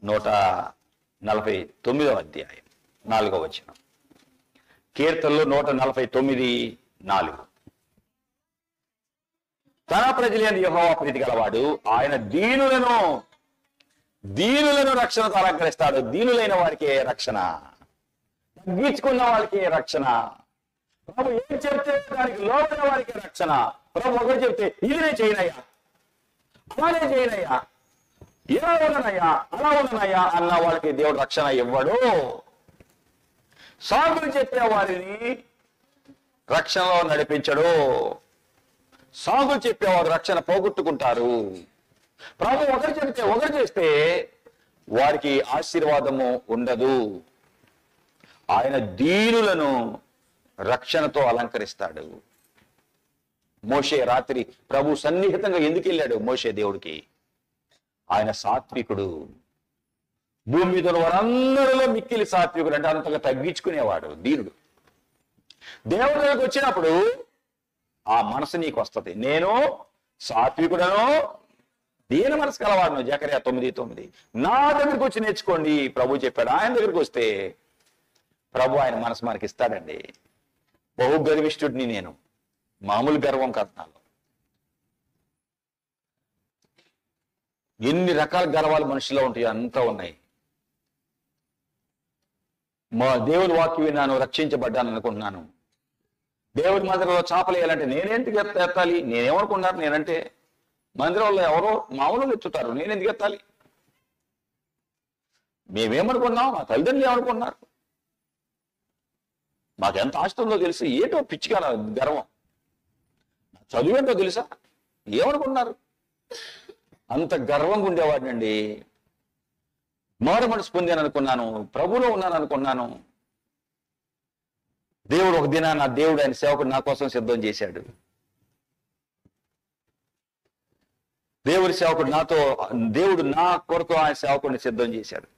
149వ అధ్యాయం 4వ వచనం. కీర్తనలు 149:4. తన ప్రజలైన యెహోవా ప్రీతి గలవాడు, ఆయన దీనులను రక్షణతో అలంకరిస్తాడు. దీనులైన వారికి రక్షణ, తగ్గించుకున్న వాళ్ళకి రక్షణ. ప్రభు ఏం చెప్తే దానికి లోపల వారికి రక్షణ. ప్రభు ఒకటి చెప్తే ఇది నేను చేయనయ్యా, అలానే చేయనయ్యా, ఇలా ఉండనయ్యా, అలా ఉండనయ్యా అన్న వాళ్ళకి దేవుడు రక్షణ ఇవ్వడు. సాగులు చెప్పే వారిని రక్షణలో నడిపించడు. సాగులు చెప్పేవారు రక్షణ పోగొట్టుకుంటారు. ప్రభు ఒకరు చెప్తే ఒకరు చేస్తే వారికి ఆశీర్వాదము ఉండదు. ఆయన దీనులను రక్షణతో అలంకరిస్తాడు. మోషే రాత్రి ప్రభు సన్నిహితంగా ఎందుకు వెళ్ళాడు? మోషే దేవుడికి ఆయన సాత్వికుడు. భూమి మీద వారందరిలో మిక్కిలి సాత్వికుడు అంటే అంతగా తగ్గించుకునేవాడు, దీనుడు. దేవుడి దగ్గరికి వచ్చినప్పుడు ఆ మనసు నీకు వస్తుంది. నేను సాత్వికుడను, దీన మనసు కలవాడును. జకర్యా 9:9. నా దగ్గరికి వచ్చి నేర్చుకోండి ప్రభు చెప్పాడు. ఆయన దగ్గరికి వస్తే ప్రభు ఆయన మనసు మనకి ఇస్తాడండి. బహు గర్విష్ఠుడిని నేను, మామూలు గర్వం కాదు నాలో. ఎన్ని రకాల గర్వాలు మనిషిలో ఉంటాయో అంతా ఉన్నాయి. మా దేవుని వాక్యం విన్నాను, రక్షించబడ్డాను అనుకుంటున్నాను. దేవుడి మందిరంలో చేపలు వేయాలంటే నేనెందుకు ఎత్తాలి? నేనేమనుకున్నారు? నేనంటే మందిరంలో ఎవరో మామూలు ఎత్తుతారు, నేనెందుకు ఎత్తాలి? మేమేమనుకున్నాం? మా తల్లిదండ్రులు ఏమనుకున్నారు? మాకెంత ఆస్తి ఉందో తెలిసి ఏటో పిచ్చిగా గర్వం. చదువేంటో తెలుసా? ఏమనుకున్నారు? అంత గర్వంగా ఉండేవాడినండి. మారు మనసు పొందాను అనుకున్నాను, ప్రభులో ఉన్నాను అనుకున్నాను. దేవుడు ఒక దినాన దేవుడు ఆయన సేవకుడు నా కోసం సిద్ధం చేశాడు. దేవుడి సేవకుడు దేవుడు నా కొరకు ఆయన సేవకుడిని సిద్ధం చేశాడు.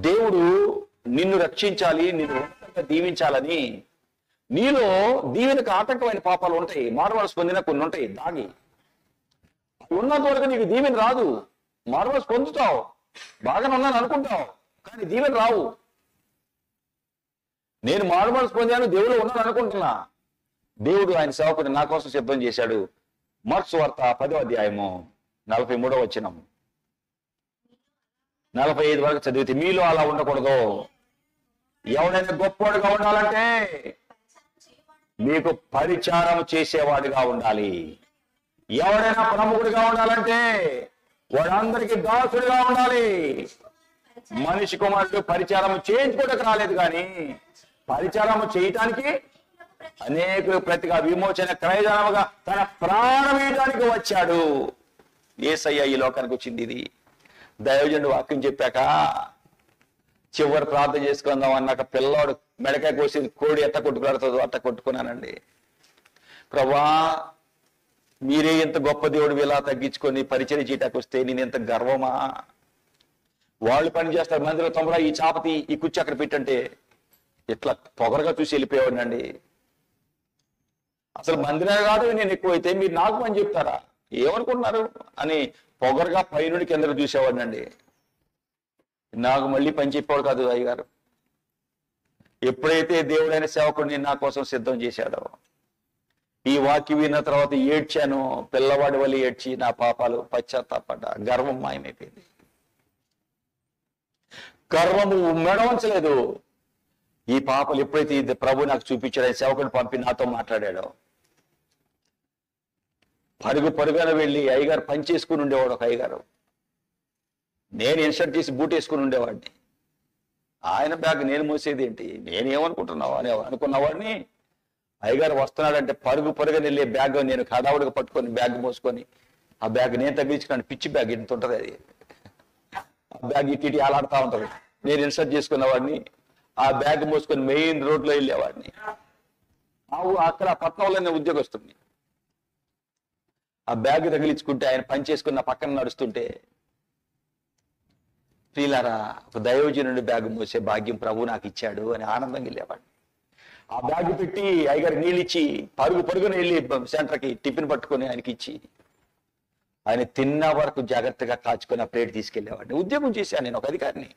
దేవుడు నిన్ను రక్షించాలి, నిన్ను ఉన్నతంగా దీవించాలని, నీలో దీవెనకు ఆటంకమైన పాపాలు ఉంటాయి, మారుమనసు పొందిన కొన్ని ఉంటాయి దాగి. ఉన్నంత వరకు నీకు దీవెన రాదు. మారుమనసు పొందుతావు, బాగానే ఉన్నాను అనుకుంటావు, కానీ దీవెన రావు. నేను మారుమనసు పొందాను, దేవుడు ఉన్నాను అనుకుంటున్నా. దేవుడు ఆయన సేవకుని నా కోసం సిద్ధం చేశాడు. మార్క్స్ వార్త 10వ అధ్యాయము 43వ వచనం 45 వరకు చదివితే, మీలో అలా ఉండకూడదు. ఎవడైనా గొప్పవాడుగా ఉండాలంటే మీకు పరిచారం చేసేవాడిగా ఉండాలి. ఎవడైనా ప్రముఖుడిగా ఉండాలంటే వాడందరికీ దాసుడిగా ఉండాలి. మనిషి కుమారుడు పరిచారం చేయించుకోవడానికి రాలేదు, కానీ పరిచారం చేయటానికి అనేకులు ప్రతిగా విమోచన క్రయధనముగా తన ప్రాణం వేయడానికి వచ్చాడు. యేసయ్య ఈ లోకానికి వచ్చింది. ఇది దైవజనుడు వాక్యం చెప్పాక చివరి ప్రార్థన చేసుకుందాం అన్నాక పిల్లాడు మెడకాయ కోసి కోడి ఎట్ట కొట్టుకులాడుతుందో అట్ట కొట్టుకున్నానండి. ప్రభా, మీరే ఎంత గొప్ప దేవుడు ఇలా తగ్గించుకొని పరిచయం చేయటానికి వస్తే నేను ఎంత గర్వమా. వాళ్ళు పని చేస్తారు, మందిలో తొందర ఈ చాపతి ఈ కుర్చీ అక్కడ పెట్టంటే ఇట్లా పొగరగా చూసి వెళ్ళిపోయేవాడినండి. అసలు మందిరే కాదు నేను ఎక్కువైతే మీరు నాకు పని చెప్తారా, ఏమనుకుంటున్నారు అని పొగరగా పైనుండి కిందకు చూసేవాడినండి. నాకు మళ్ళీ పని చెప్పేవాడు కాదు అయ్యగారు. ఎప్పుడైతే దేవుడైన సేవకుడిని నా కోసం సిద్ధం చేశాడో, ఈ వాక్యం విన్న తర్వాత ఏడ్చాను, పిల్లవాడి వల్ల ఏడ్చి నా పాపాలు పశ్చాత్తాపడ్డా. గర్వం మాయమైపోయింది. గర్వము మెడవంచలేదు. ఈ పాపలు ఎప్పుడైతే ప్రభు నాకు చూపించాడు, సేవకుని పంపి నాతో మాట్లాడాడో, పరుగున వెళ్ళి అయ్యగారు పని చేసుకుని ఉండేవాడు. ఒక అయ్యగారు, నేను ఇన్సర్ట్ చేసి బూట్ వేసుకుని ఉండేవాడిని. ఆయన బ్యాగ్ నేను మోసేది ఏంటి, నేనేమనుకుంటున్నావా అని అనుకున్నవాడిని. అయ్యగారు వస్తున్నాడంటే పరుగున వెళ్ళే బ్యాగ్ నేను హడావుడిగా పట్టుకొని బ్యాగ్ మోసుకొని, ఆ బ్యాగ్ నేను తగ్గించుకున్నాను. పిచ్చి బ్యాగ్ ఇంత ఉంటుంది, అది ఆ బ్యాగ్ ఇటు ఆలాడుతూ ఉంటుంది. నేను ఇన్సర్ట్ చేసుకున్నవాడిని, ఆ బ్యాగ్ మోసుకొని మెయిన్ రోడ్లో వెళ్ళేవాడిని. అక్కడ పట్నంలోనే ఉద్యోగస్తుంది. ఆ బ్యాగ్ తగిలించుకుంటే ఆయన పని చేసుకున్న పక్కన నడుస్తుంటే, ప్రియులారా, ఒక దైవజనుడి బ్యాగ్ మోసే భాగ్యం ప్రభు నాకు ఇచ్చాడు అని ఆనందంగా వెళ్ళేవాడిని. ఆ బ్యాగ్ పెట్టి అయ్యగారు నీళ్ళు ఇచ్చి పరుగున వెళ్ళి సెంటర్కి టిఫిన్ పట్టుకొని ఆయనకి ఇచ్చి, ఆయన తిన్న వరకు జాగ్రత్తగా కాచుకొని ఆ ప్లేట్ తీసుకెళ్లేవాడిని. ఉద్యోగం చేశాను నేను, ఒక అధికారిని.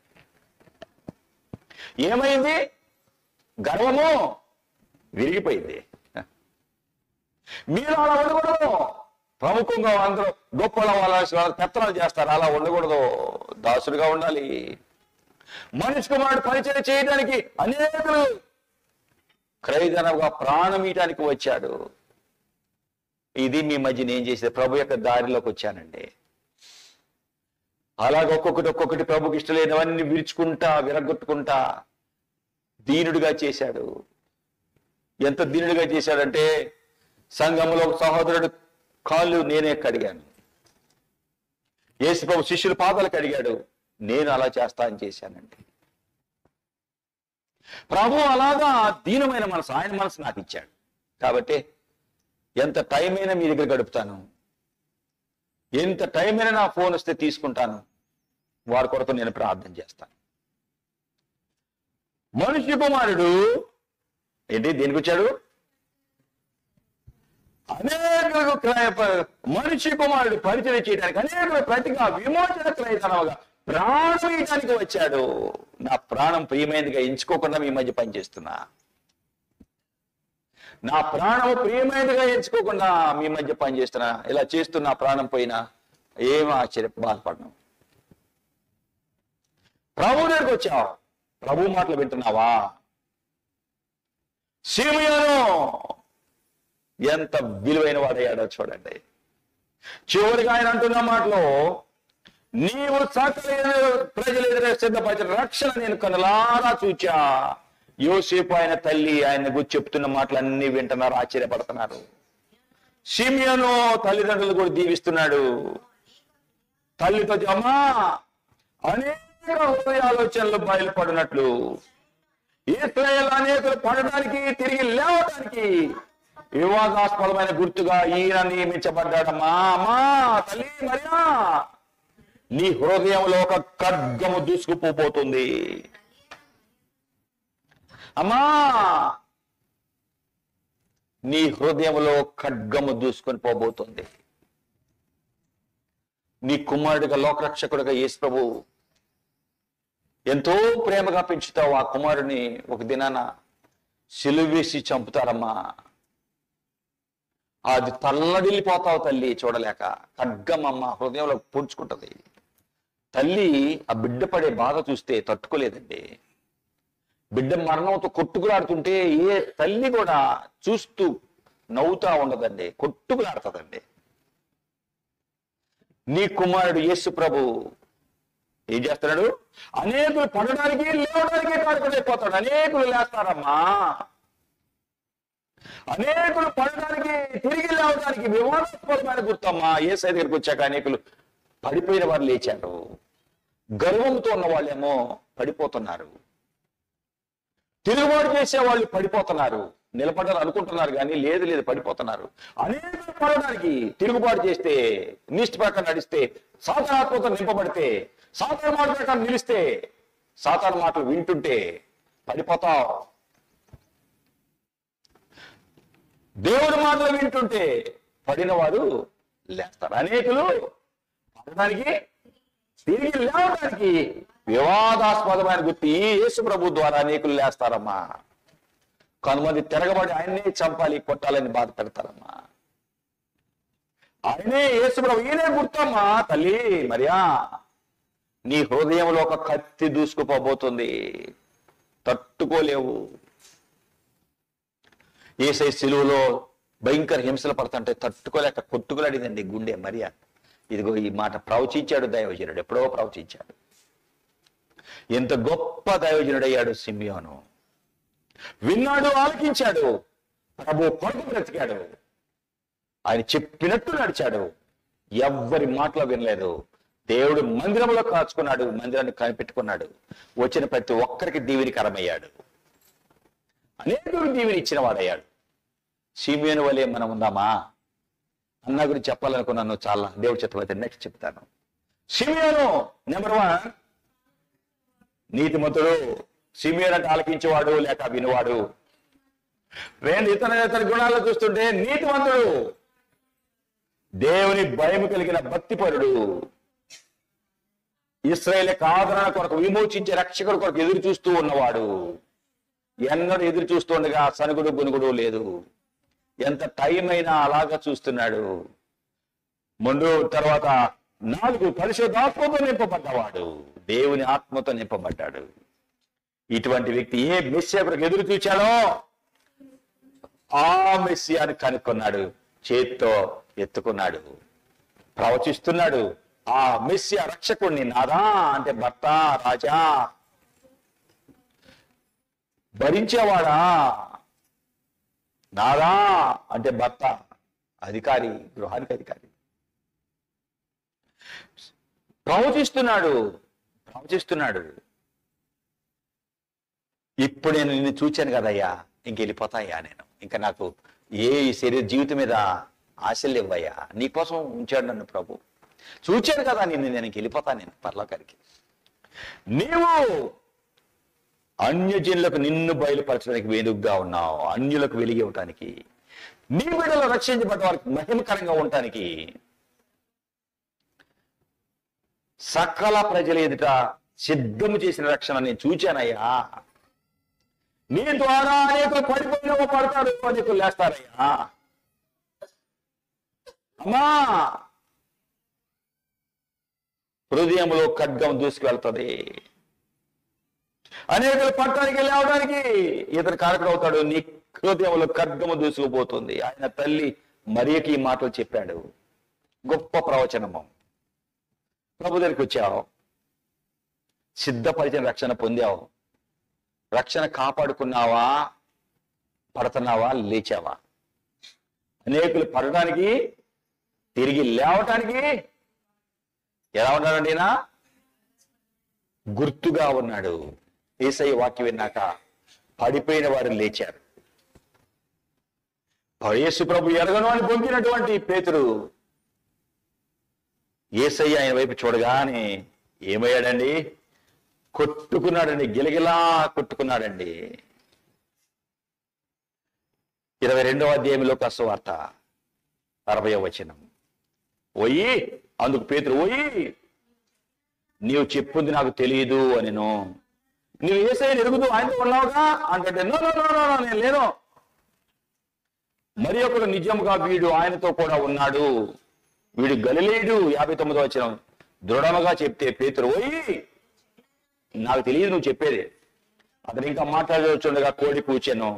ఏమైంది? గర్వము విరిగిపోయింది. మీరు అలా ఉండకూడదు. ప్రముఖంగా అందరూ గొప్పల వాళ్ళ పెత్తనాలు చేస్తారు, అలా ఉండకూడదు. దాసుడిగా ఉండాలి. మనిషి కుమారుడు పరిచయం చేయడానికి అనేకులు క్రయధనముగా ప్రాణం ఇయటానికి వచ్చాడు. ఇది మీ మధ్య నేను చేసే ప్రభు యొక్క దారిలోకి వచ్చానండి. అలాగ ఒక్కొక్కటి ప్రభుకి ఇష్టం లేనివన్నీ విరుచుకుంటా విరగొట్టుకుంటా దీనుడిగా చేశాడు. ఎంత దీనుడిగా చేశాడంటే, సంఘంలో ఒక సహోదరుడు కాళ్ళు నేనే కడిగాను, యేసు ప్రభు శిష్యుల పాదాలు కడిగాడు, నేను అలా చేస్తా అని చేశానండి. ప్రభు అలాగా దీనమైన మనసు, ఆయన మనసు నాకు ఇచ్చాడు. కాబట్టి ఎంత టైం అయినా మీ దగ్గర గడుపుతాను, ఎంత టైం అయినా నా ఫోన్ వస్తే తీసుకుంటాను, వారి కొరకు నేను ప్రార్థన చేస్తాను. మనిషి కుమారుడు ఏంటి దేనికి వచ్చాడు? అనేక మనిషి కుమారుడు పరిచయం చేయడానికి, అనేక ప్రతిగా విమోచన క్రయధనముగా ప్రాణం ఇయటానికి వచ్చాడు. నా ప్రాణం ప్రియమైనదిగా ఎంచుకోకుండా మీ మధ్య పనిచేస్తున్నా. నా ప్రాణం ప్రియమైనదిగా ఎంచుకోకుండా మీ మధ్య పనిచేస్తున్నా. ఇలా చేస్తున్నా ప్రాణం పోయినా ఏం బాధపడను. ప్రభు దగ్గరికి వచ్చావు, ప్రభు మాటలు వింటున్నావా? సిమియోను ఎంత విలువైన వాడయ్యాడో చూడండి. చివరిగా ఆయన అంటున్న మాటలో, నీవు సకల ప్రజలు ఎదురే సిద్ధపరిచిన రక్షణ నేను కనులారా చూచా. యోసేపు ఆయన తల్లి ఆయన గురించి చెప్తున్న మాటలన్నీ వింటున్నారు, ఆశ్చర్యపడుతున్నారు. సిమియోను తల్లిదండ్రులు కూడా దీవిస్తున్నాడు. తల్లితో అమ్మా అనేక హృదయ ఆలోచనలు బయలుపడినట్లు, ఇశ్రాయేలు అనేకులు పడడానికి తిరిగి లేవడానికి వివాదాస్పదమైన గుర్తుగా ఈయన నియమించబడ్డాడమ్మా. అమ్మా తల్లి మరియా, నీ హృదయంలో ఒక ఖడ్గము దూసుకుపోతుంది. అమ్మా, నీ హృదయంలో ఖడ్గము దూసుకొని పోబోతుంది. నీ కుమారుడిగా లోకరక్షకుడిగా యేసు ప్రభు ఎంతో ప్రేమగా పెంచుతావు. ఆ కుమారుడిని ఒక దినాన సిలువ వేసి చంపుతారమ్మా. అది తల్లడిల్లిపోతావు తల్లి చూడలేక. ఖడ్గమమ్మ హృదయంలో పొడుచుకుంటది. తల్లి ఆ బిడ్డ పడే బాధ చూస్తే తట్టుకోలేదండి. బిడ్డ మరణంతో కొట్టుకులాడుతుంటే ఏ తల్లి కూడా చూస్తూ నవ్వుతా ఉండదండి, కొట్టుకులాడుతుందండి. నీ కుమారుడు యేసు ప్రభు ఏం చేస్తున్నాడు? అనేకులు పడడానికి లేవడానికి కారణమైపోతాడు. అనేకులు లేస్తారమ్మా, అనేకులు పడడానికి తిరిగి లేవడానికి వివాదాస్పదమైన గుర్తమ్మా. యేసయ్య దగ్గరికి వచ్చాక అనేకులు పడిపోయిన వారు లేచారు. గర్వంతో ఉన్న వాళ్ళేమో పడిపోతున్నారు. తిరుగుబాటు చేసే వాళ్ళు పడిపోతున్నారు. నిలబడ్డారు అనుకుంటున్నారు కానీ లేదు లేదు, పడిపోతున్నారు. అనేకులు పడడానికి తిరుగుబాటు చేస్తే, నిష్ట ప్రకారం నడిస్తే, సాతానాత్మతో నింపబడితే, సాతాను మాట ప్రకారం నిలిస్తే, సాతాను మాటలు వింటుంటే పడిపోతావు. దేవుడి మాటలు వింటుంటే పడిన వారు లేస్తారు. అనేకులు పడడానికి తిరిగి లేవడానికి వివాదాస్పదమైన గుర్తు ఈ యేసు ప్రభు ద్వారా అనేకులు లేస్తారమ్మా. కొంతమంది తిరగబడి ఆయన్నే చంపాలి, కొట్టాలని బాధ పెడతారమ్మా. ఆయనే యేసు ప్రభు, ఈయనే గుర్తమ్మా. తల్లి మరియా, నీ హృదయంలో ఒక కత్తి దూసుకుపోబోతుంది, తట్టుకోలేవు. యేసయ్య సిలువలో భయంకర హింసలు పడుతుంటే తట్టుకోలేక కొట్టుకులాడిందండి గుండె మరియా. ఇదిగో ఈ మాట ప్రవచించాడు దైవజనుడు, ఎప్పుడో ప్రవచించాడు. ఎంత గొప్ప దైవజనుడయ్యాడు సిమియోను. విన్నాడు, ఆలకించాడు, ప్రభు కొరకు బ్రతికాడు, ఆయన చెప్పినట్టు నడిచాడు, ఎవ్వరి మాటలో వినలేదు. దేవుడు మందిరంలో కాచుకున్నాడు, మందిరాన్ని కనిపెట్టుకున్నాడు. వచ్చిన ప్రతి ఒక్కరికి దీవెనికరమయ్యాడు, అనేకులకు దీవెని ఇచ్చిన వాడయ్యాడు. సిమియోను వలె మనం ఉందామా? అన్న గురించి చెప్పాలనుకున్నాను, చాలా దేవుడు చెప్పబోతే నెక్స్ట్ చెప్తాను. సిమియోను నెంబర్ 1 నీతిమంతుడు. సిమియోను అంటే ఆలకించేవాడు లేక వినువాడు. ఇతర గుణాలు చూస్తుంటే నీతిమంతుడు, దేవుని భయం కలిగిన భక్తిపరుడు, ఇశ్రాయేలు ఆదరణ కొరకు, విమోచించే రక్షకుడు కొరకు ఎదురు చూస్తూ ఉన్నవాడు. ఎన్నడూ ఎదురు చూస్తుండగా సనుగుడు గునుగుడు లేదు. ఎంత టైం అయినా అలాగా చూస్తున్నాడు. ముందు తర్వాత 4 పరిశుద్ధాత్మతో నింపబడ్డవాడు, దేవుని ఆత్మతో నింపబడ్డాడు. ఇటువంటి వ్యక్తి ఏ మెస్సియా కొరకు ఎదురు చూచాడో ఆ మెస్సియాని కనుక్కున్నాడు, చేత్తో ఎత్తుకున్నాడు, ప్రవచిస్తున్నాడు. ఆ మెస్సియా రక్షకుడిని, నాదా అంటే భర్త, రాజా, భరించేవాడా, నాదా అంటే భర్త, అధికారి, గృహానికి అధికారి. ప్రవచిస్తున్నాడు. ఇప్పుడు నేను నిన్ను చూచాను కదయ్యా, ఇంకెళ్ళిపోతాయ్యా నేను, ఇంకా నాకు ఏ శరీర జీవితం మీద ఆశలు ఇవ్వయ్యా, నీకోసం ఉంచాడు నన్ను ప్రభు. చూచాను కదా నిన్ను, నేను ఇంకెళ్ళిపోతాను, నేను పరలోకానికి. నీవు అన్యజనులకు నిన్ను బయలుపరచడానికి వేడుకగా ఉన్నావు, అన్యులకు వెలిగి ఉండటానికి, నీ బిడ్డలు రక్షించబడ్డ వారికి మహిమకరంగా ఉండటానికి, సకల ప్రజల ఎదుట సిద్ధము చేసిన రక్షణ నేను చూచానయ్యా. నీ ద్వారా అనేకులు పడిపోయిన పడతారు, అనేకులు లేస్తారయ్యా. అమ్మా, హృదయంలో ఖడ్గం దూసుకువెళ్తుంది. అనేకులు పట్టడానికి లేవడానికి ఇతను కారకుడు అవుతాడు. నీ హృదయంలో ఖడ్గము దూసుకుపోతుంది. ఆయన తల్లి మరియకి ఈ మాటలు చెప్పాడు. గొప్ప ప్రవచనము. ప్రభు దగ్గరికి వచ్చావు, సిద్ధపరిచిన రక్షణ పొందావు, రక్షణ కాపాడుకున్నావా, పడుతున్నావా, లేచావా? అనేకులు పడడానికి తిరిగి లేవటానికి ఎలా ఉన్నాడండి? గుర్తుగా ఉన్నాడు. యేసయ్య వాక్యం విన్నాక పడిపోయిన వారు లేచారు. యేసు ప్రభు ఎరగను అని పొంగినటువంటి పేతురు యేసయ్య ఆయన వైపు చూడగానే ఏమయ్యాడండి? కొట్టుకున్నాడండి, గిలగిలా కొట్టుకున్నాడండి. 22వ అధ్యాయంలో సువార్త 40వ వచనం. ఓయి, అందుకు పేతురు, ఓయి నీవు చెప్పుంది నాకు తెలియదు అనిను. నువ్వు యేసయ్యను ఎరుగుదు, ఆయనతో ఉన్నావుగా అంటే, నో నో నో నో నేను లేను. మరి ఒకడు నిజంగా వీడు ఆయనతో కూడా ఉన్నాడు, వీడు గలిలేయుడు. 59వ వచనం. దృఢముగా చెప్తే పేతురు, ఓయి నాకు తెలియదు నువ్వు చెప్పేది. అతను ఇంకా మాట్లాడవచ్చుండగా కోడి కూచెను.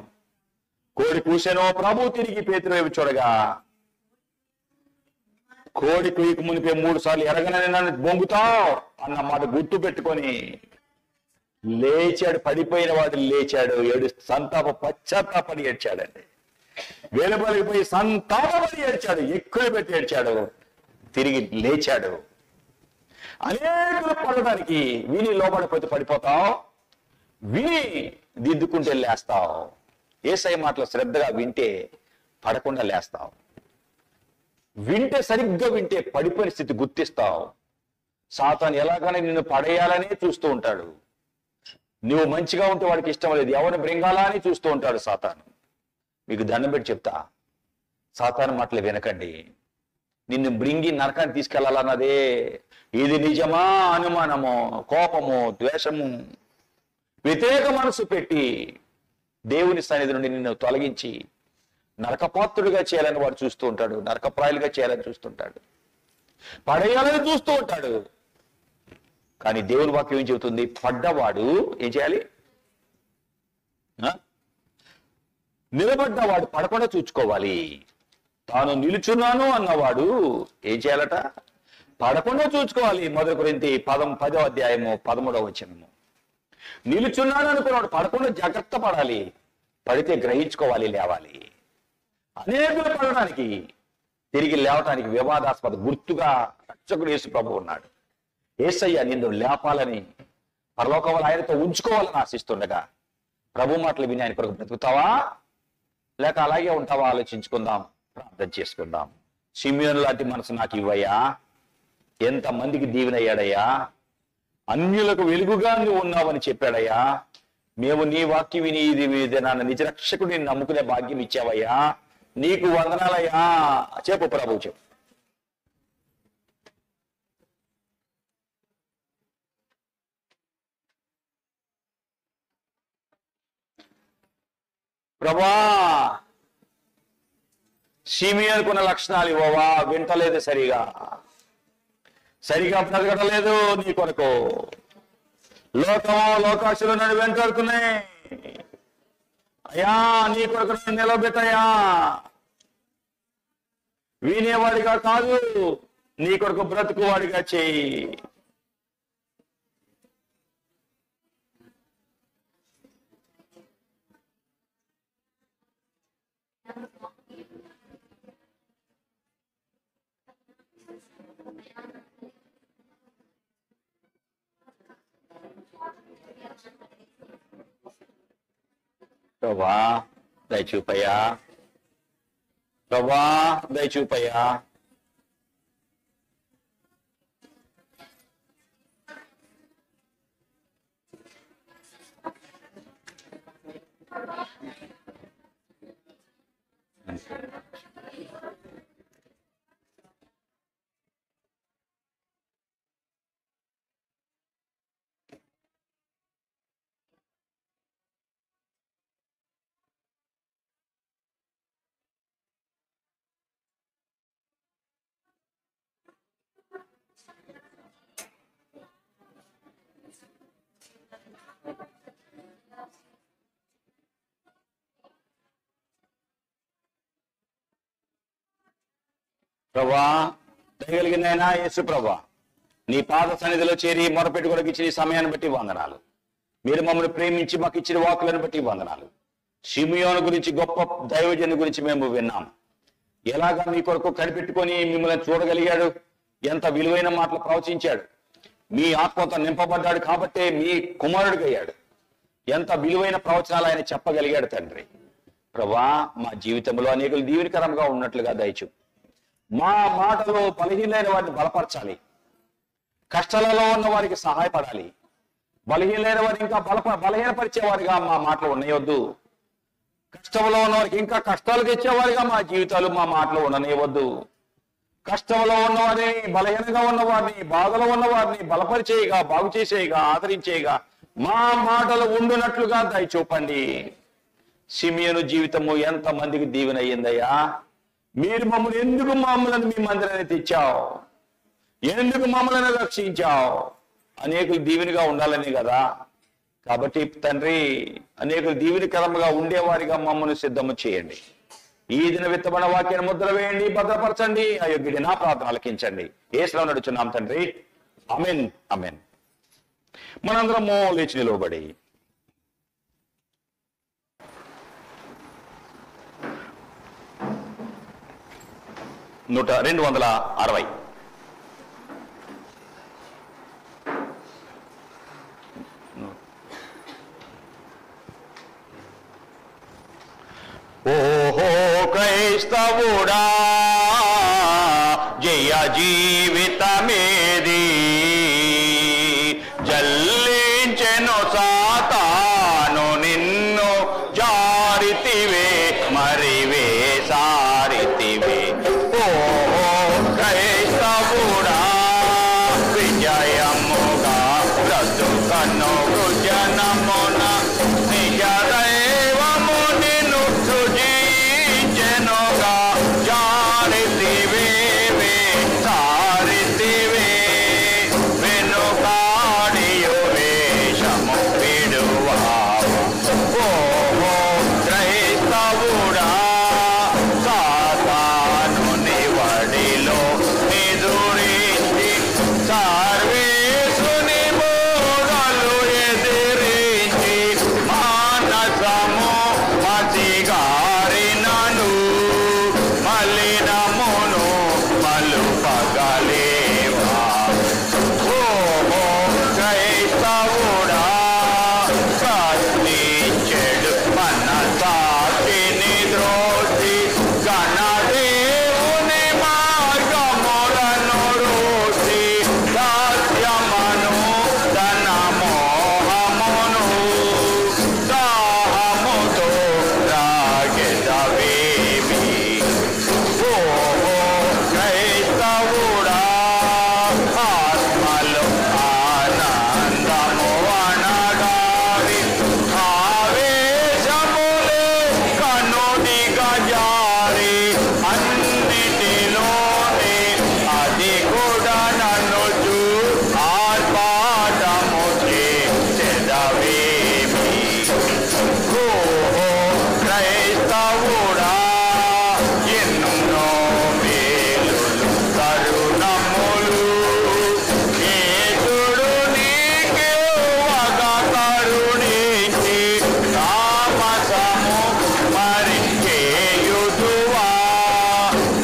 ప్రభు తిరిగి పేతురు వైపు చూడగా, కోడి కుయ్యకు మునిపే 3 సార్లు ఎరగనని నన్ను బొంగుతావు అన్న మాట గుర్తు పెట్టుకొని లేచాడు. పడిపోయిన వాడు లేచాడు, పశ్చాత్తాపడి ఏడ్చాడండి. వెలుబలిపోయి సంతాపడి ఏడ్చాడు, ఎక్కువ పెట్టి ఏడ్చాడు, తిరిగి లేచాడు. అనేకులు పడడానికి విని లోపడిపోతే పడిపోతావు, విని దిద్దుకుంటే లేస్తావు. యేసయ్య మాటలు శ్రద్ధగా వింటే పడకుండా లేస్తావు. సరిగ్గా వింటే పడిపోయిన స్థితి గుర్తిస్తావు. సాతాను ఎలాగైనా నిన్ను పడేయాలనే చూస్తూ ఉంటాడు. నువ్వు మంచిగా ఉంటే వాడికి ఇష్టం లేదు, ఎవరిని బ్రింగాలా అని చూస్తూ ఉంటాడు సాతాను. మీకు దండం పెట్టి చెప్తా, సాతాను మాటలు వినకండి. నిన్ను బ్రింగి నరకాన్ని తీసుకెళ్లాలన్నదే. ఇది నిజమా అనుమానము, కోపము, ద్వేషము, వ్యతిరేక మనసు పెట్టి దేవుని సన్నిధి నుండి నిన్ను తొలగించి నరకపాత్రుడిగా చేయాలని వాడు చూస్తూ ఉంటాడు, నరకప్రాయులుగా చేయాలని చూస్తుంటాడు, పడేయాలని చూస్తూ ఉంటాడు. కానీ దేవుని వాక్యం ఏం చెబుతుంది? పడ్డవాడు ఏం చేయాలి? నిలబడ్డవాడు పడకుండా చూసుకోవాలి. తాను నిలుచున్నాను అన్నవాడు ఏం చేయాలట? పడకుండా చూసుకోవాలి. 1 కొరింథీ 10వ అధ్యాయము 13వ వచనము. నిలుచున్నాను అనుకున్నాడు పడకుండా జాగ్రత్త పడాలి. పడితే గ్రహించుకోవాలి, లేవాలి. అనేకులు పడడానికి, తిరిగి లేవటానికి వివాదాస్పద గుర్తుగా రక్షకుడు యేసు ప్రభు ఉన్నాడు. యేసయ్య నిన్ను లేపాలని, పరలోకంలో ఆయనతో ఉంచుకోవాలని ఆశిస్తుండగా ప్రభు మాటలు విని ఆయన కొరకు బ్రతుకుతావా లేక అలాగే ఉంటావా? ఆలోచించుకుందాం, ప్రార్థన చేసుకుందాం. సిమియోను లాంటి మనసు నాకు ఇవ్వయ్యా. ఎంతమందికి దీవెనయ్యాడయ్యా. అన్యులకు వెలుగుగా నువ్వు ఉన్నావని చెప్పాడయ్యా. మేము నీ వాక్యం విని ఇది నాన్న నిజ రక్షకుడిని నమ్ముకునే భాగ్యం ఇచ్చావయ్యా, నీకు వందనాలయ్యా. చెప్పు ప్రభు, చెప్పు. ప్రభా, సిమియోనుకున్న లక్షణాలు ఇవ్వవా? వింటలేదు, సరిగా బ్రతకటలేదు నీ కొరకు. లోకాశలు నన్ను వెంటాడుతున్నాయి అయ్యా, నీ కొరకు నేను నిలబెట్టయ్యా. వినేవాడిగా కాదు, నీ కొరకు బ్రతుకువాడిగా చేయి. ప్రభా దయచూపయ్యా, ప్రభా దయచూపయ్యా. ప్రభా దయగలిగిన ఆయన యేసు ప్రభా, నీ పాద సన్నిధిలో చేరి మొరపెట్టుకోవడానికి ఇచ్చిన సమయాన్ని బట్టి వందనాలు. మీరు మమ్మల్ని ప్రేమించి మాకు ఇచ్చిన వాకులను బట్టి వందనాలు. సిమియోను గురించి, గొప్ప దైవజను గురించి మేము విన్నాం. ఎలాగా మీ కొరకు కనిపెట్టుకొని మిమ్మల్ని చూడగలిగాడు, ఎంత విలువైన మాటలు ప్రవచించాడు. మీ ఆత్మతో నింపబడ్డాడు కాబట్టే మీ కుమారుడికి అయ్యాడు. ఎంత విలువైన ప్రవచనాలు ఆయన చెప్పగలిగాడు తండ్రి. ప్రభా మా జీవితంలో అనేకులు దీవెనకరంగా ఉన్నట్లుగా దయచూపు. మా మాటలో బలహీనైన వారిని బలపరచాలి. కష్టాలలో ఉన్న వారికి సహాయపడాలి. బలహీనైన వారిని ఇంకా బలహీనపరిచేవారిగా మా మాటలు ఉండవద్దు. కష్టంలో ఉన్న వారికి ఇంకా కష్టాలు తెచ్చేవారిగా మా జీవితాలు మా మాటలు ఉండనివ్వద్దు. కష్టంలో ఉన్నవారిని, బలహీనంగా ఉన్నవారిని, బాధలో ఉన్నవారిని బలపరిచేయగా, బాగు చేసేయగా, ఆదరించేయగా మా మాటలు ఉండునట్లుగా దయచూపండి. సిమియోను జీవితము ఎంత మందికి దీవెన అయ్యిందయ్యా. మీరు మమ్మల్ని మీ మందిరాన్ని తెచ్చావు, ఎందుకు మమ్మల్ని రక్షించావు? అనేకులు దీవెనగా ఉండాలని కదా. కాబట్టి తండ్రి, అనేకులు దీవెనకరంగా ఉండేవారిగా మమ్మల్ని సిద్ధము చేయండి. ఈ దిన విత్తబడిన వాక్యాన్ని ముద్ర వేయండి, భద్రపరచండి. అయోగ్యుడి నా ప్రార్థన ఆలకించండి. యేసులో నడుచున్నాం తండ్రి, ఆమేన్, ఆమేన్. మనందరము లేచి నిలవబడి 260 ఓహో క్రైస్తవుడా, జయ జీవితమేది, జల్లించెను సాతాను నిన్ను, జారితివే మరివే సారితివే. ఓహో క్రైస్తవుడా, విజయముగా బ్రతుకను జనమున, నిజ దైవము నిన్ను సృజించెనుగా, జారితివే సారితివే, వెనుకాడియు వేషము విడువావు. ఓహో క్రైస్తవుడా, సాతానుని వడిలో ఎదురించి, సర్వేశుని బోధలు ఎదిరించి, మానసము మతిగారినను, మలినమును మలుపగలేవా. ఓహో క్రైస్తవుడా, కష్టించెడు మనసాక్షిని ద్రోసి, గణదేవుని మార్గములను రోసి, సత్యమను తన మోహమును దాహముతో రాగెదవేమి. ఓహో క్రైస్తవుడా, ఆత్మలో ఆనందము అనగావి, ఆవేశములే కనుడిగా జారి, అన్నిటిలోనే అది కూడా నన్ను ఆర్పాటము చేసేదవేమి. ఓహో క్రైస్తవుడా, ఎన్నో మేలులు కరుణములు యేసుడు నీకివ్వగా కరుణించి, తామసము మరి చేయుదువా,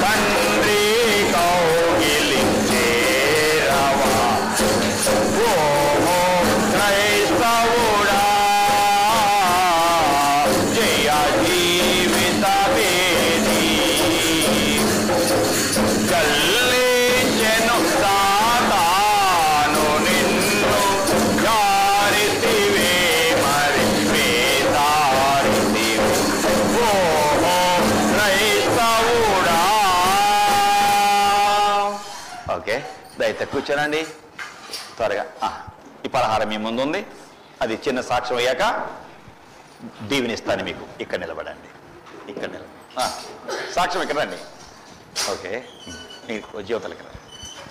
తండ్రి కౌగిలించేరవా. ఓహో క్రైస్తవుడా, జయ జీవితమేది, జల్లించెను సాతాను నిన్ను, జారితివే మరివే దారితివే. ఓహో క్రైస్తవుడా. ఓకే, దయతో కూర్చోనండి త్వరగా. ఈ పలహారం మీ ముందు ఉంది, అది చిన్న సాక్ష్యం అయ్యాక దీవెనిస్తాను మీకు. ఇక్కడ నిలబడండి, ఇక్కడ సాక్ష్యం ఇక్కడ రండి. ఓకే, మీకు జ్యోతలకి రండి,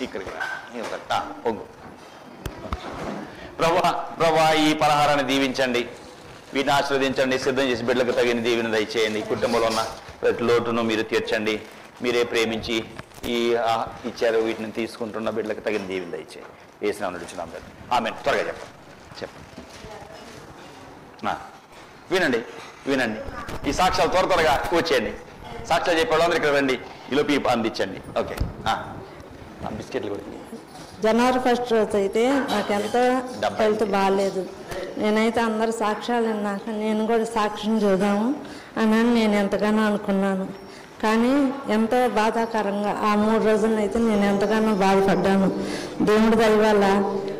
ఇక్కడికి రండి, పొంగు. ప్రభా ఈ పలహారాన్ని దీవించండి, వీటిని ఆశీర్వదించండి, సిద్ధం చేసి బిడ్డలకు తగిన దీవెన దయచేయండి. కుటుంబంలో ఉన్న ప్రతి లోటును మీరు తీర్చండి. మీరే ప్రేమించి ఇచ్చారు, వీటిని తీసుకుంటున్న బిడ్డలకు తగిన దీవెన దయచేయండి. వేసినా నడుచున్నాం కదా. ఆమేన్. త్వరగా చెప్పండి. వినండి వినండి, ఈ సాక్ష్యాలు త్వరగా వచ్చేయండి. సాక్ష్యాలు చెప్పేవాళ్ళందరూ ఇక్కడ రండి, ఈలోపు అందించండి. ఓకే, బిస్కెట్లు కూడా. జనవరి 1 రోజు అయితే నాకెంతో హెల్త్ బాగాలేదు. నేనైతే అందరు సాక్ష్యాలు విన్నాక నేను కూడా సాక్ష్యం చూద్దాము అని నేను ఎంతగానో అనుకున్నాను. కానీ ఎంతో బాధాకరంగా ఆ 3 రోజులనైతే నేను ఎంతగానో బాధపడ్డాను. దేవుడి దయ వల్ల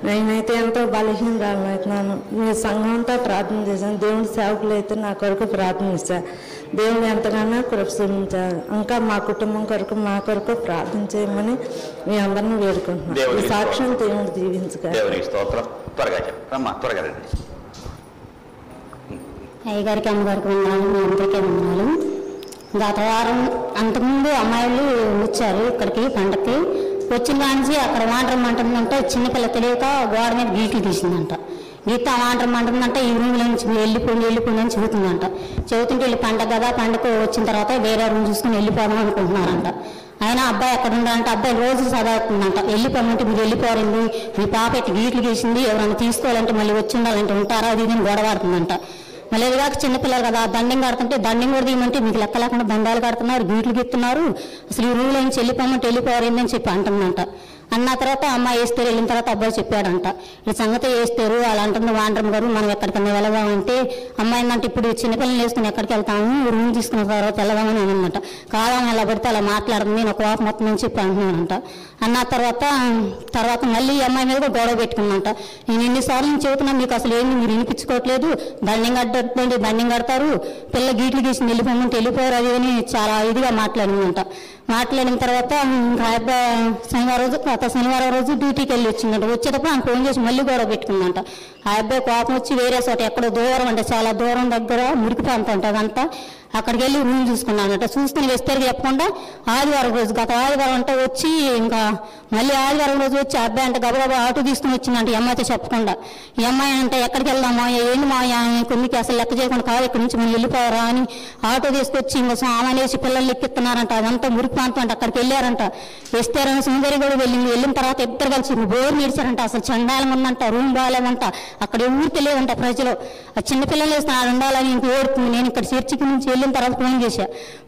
నేనైతే ఎంతో బలహీనరాలను అవుతున్నాను. మీ సంఘంతో ప్రార్థన చేశాను. దేవుడి సేవకులు అయితే నా కొరకు ప్రార్థన చేశారు. దేవుడు ఎంతగానో కృప చూపించారు. ఇంకా మా కుటుంబం కొరకు మా కొరకు ప్రార్థన చేయమని మీ అందరిని వేడుకుంటున్నాను. ఈ సాక్ష్యం దేవుడు దీవించగా. త్వరగా చెప్పమ్మా, త్వరగా రండి. అయ్యగారికి అమ్మగారికి ఉన్నాను, మీ అందరికీ ఉన్నాను. గత వారం అంతకుముందు అమ్మాయిలు వచ్చారు ఇక్కడికి పండగకి. వచ్చిన దానికి అక్కడ వాంటర్ మంటుందంటే చిన్నపిల్ల తెలియక గోడ మీద గీట్లు తీసిందంట. గీత వాంటర్ మంటుందంటే ఈ రూమ్లో నుంచి వెళ్ళిపోండి అని చెబుతుందంట. చెబుతుంటే వీళ్ళు పండగ కదా, పండగ వచ్చిన తర్వాత వేరే రూమ్ చూసుకుని వెళ్ళిపోదాం అనుకుంటున్నారంట. అయినా అబ్బాయి ఎక్కడ ఉండాలంటే అబ్బాయి రోజు చదువుతుందంట. వెళ్ళిపోమంటే మీరు వెళ్ళిపోరండి, మీ పాప ఎట్టి గీట్లు గీసింది, ఎవరైనా తీసుకోవాలంటే మళ్ళీ వచ్చి ఉండాలంటే ఉంటారా, అది ఇది గొడవాడుతుందంట. మళ్ళీ ఎదుగాక చిన్నపిల్లలు కదా, దండం కడుతుంటే దండం కూడా తీయమంటే మీకు లెక్క లేకుండా దండాలు కడుతున్నారు, గీట్లు గీస్తున్నారు, అసలు ఈ రూమ్లో నుంచి వెళ్ళిపోమంటే వెళ్ళిపోవారేంది అని చెప్పి అంటుందంట. అన్న తర్వాత అమ్మాయి వేస్తారు వెళ్ళిన తర్వాత అబ్బాయి చెప్పాడంట, ఈ సంగతి వేస్తారు అలా అంటుంది వాండ్రం గారు, మనం ఎక్కడికన్నా వెళదామంటే అమ్మాయి అంటే ఇప్పుడు చిన్నపిల్లలు వేసుకుని ఎక్కడికి వెళ్తాము, రూమ్ తీసుకున్న తర్వాత వెళ్దామని అనమాట. కాదని అలా పడితే అలా మాట్లాడుతుంది, నేను కోపం మొత్తం అని చెప్పి అంటున్నానంట. అన్న తర్వాత మళ్ళీ ఈ అమ్మాయి మీద గొడవ పెట్టుకున్నంట. నేను ఎన్నిసార్లు నేను చెబుతున్నా, మీకు అసలు ఏంటి మీరు వినిపించుకోవట్లేదు, దండం కట్టండి దండం కడతారు, పిల్ల గీట్లు గీసి వెళ్ళిపోమంటే వెళ్ళిపోయారు అది అని చాలా ఇదిగా మాట్లాడిందంట. మాట్లాడిన తర్వాత శనివారం రోజు డ్యూటీకి వెళ్ళి వచ్చిందంట. వచ్చేటప్పుడు ఆమె ఫోన్ చేసి మళ్ళీ గొడవ పెట్టుకుందంట. ఆ అబ్బాయి కోపం వచ్చి వేరే చోట ఎక్కడో దూరం అంటే చాలా దూరం దగ్గర మురికి ప్రాంతం అంటే అదంతా అక్కడికి వెళ్ళి రూమ్ చూసుకున్నానంట. చూసుకుని వేస్తారు చెప్పకుండా ఆదివారం రోజు గత ఆదివారం అంటే వచ్చి ఇంకా మళ్ళీ ఆదివారం రోజు వచ్చి అబ్బాయి అంటే గబగబా ఆటో తీసుకుని వచ్చిందంట ఈ అమ్మాయితో చెప్పకుండా. ఈ అమ్మాయి అంటే ఎక్కడికి వెళ్దామా, ఏంటి మా మీకు అసలు లెక్క చేయకుండా కాదు, ఇక్కడి నుంచి మనం వెళ్ళిపోయారా అని ఆటో తీసుకొచ్చి ఇంకా సామాన్ వేసి పిల్లలు ఎక్కిస్తున్నారంట. అదంతా మురికి ప్రాంతం అంటే అక్కడికి వెళ్ళారంట. వేస్తారని సుందరి కూడా వెళ్ళిన తర్వాత ఇద్దరు కలిసి బోర్ నీడిచారంట. అసలు చండాలంగా ఉందంట, రూమ్ బాగాలేదంట, అక్కడ ఎవరు తెలియదంట ప్రజలు. ఆ చిన్నపిల్లలు వేస్తున్నారు ఉండాలని ఇంక ఓడుతుంది. నేను ఇక్కడ చర్చికి నుంచి వెళ్ళిన తర్వాత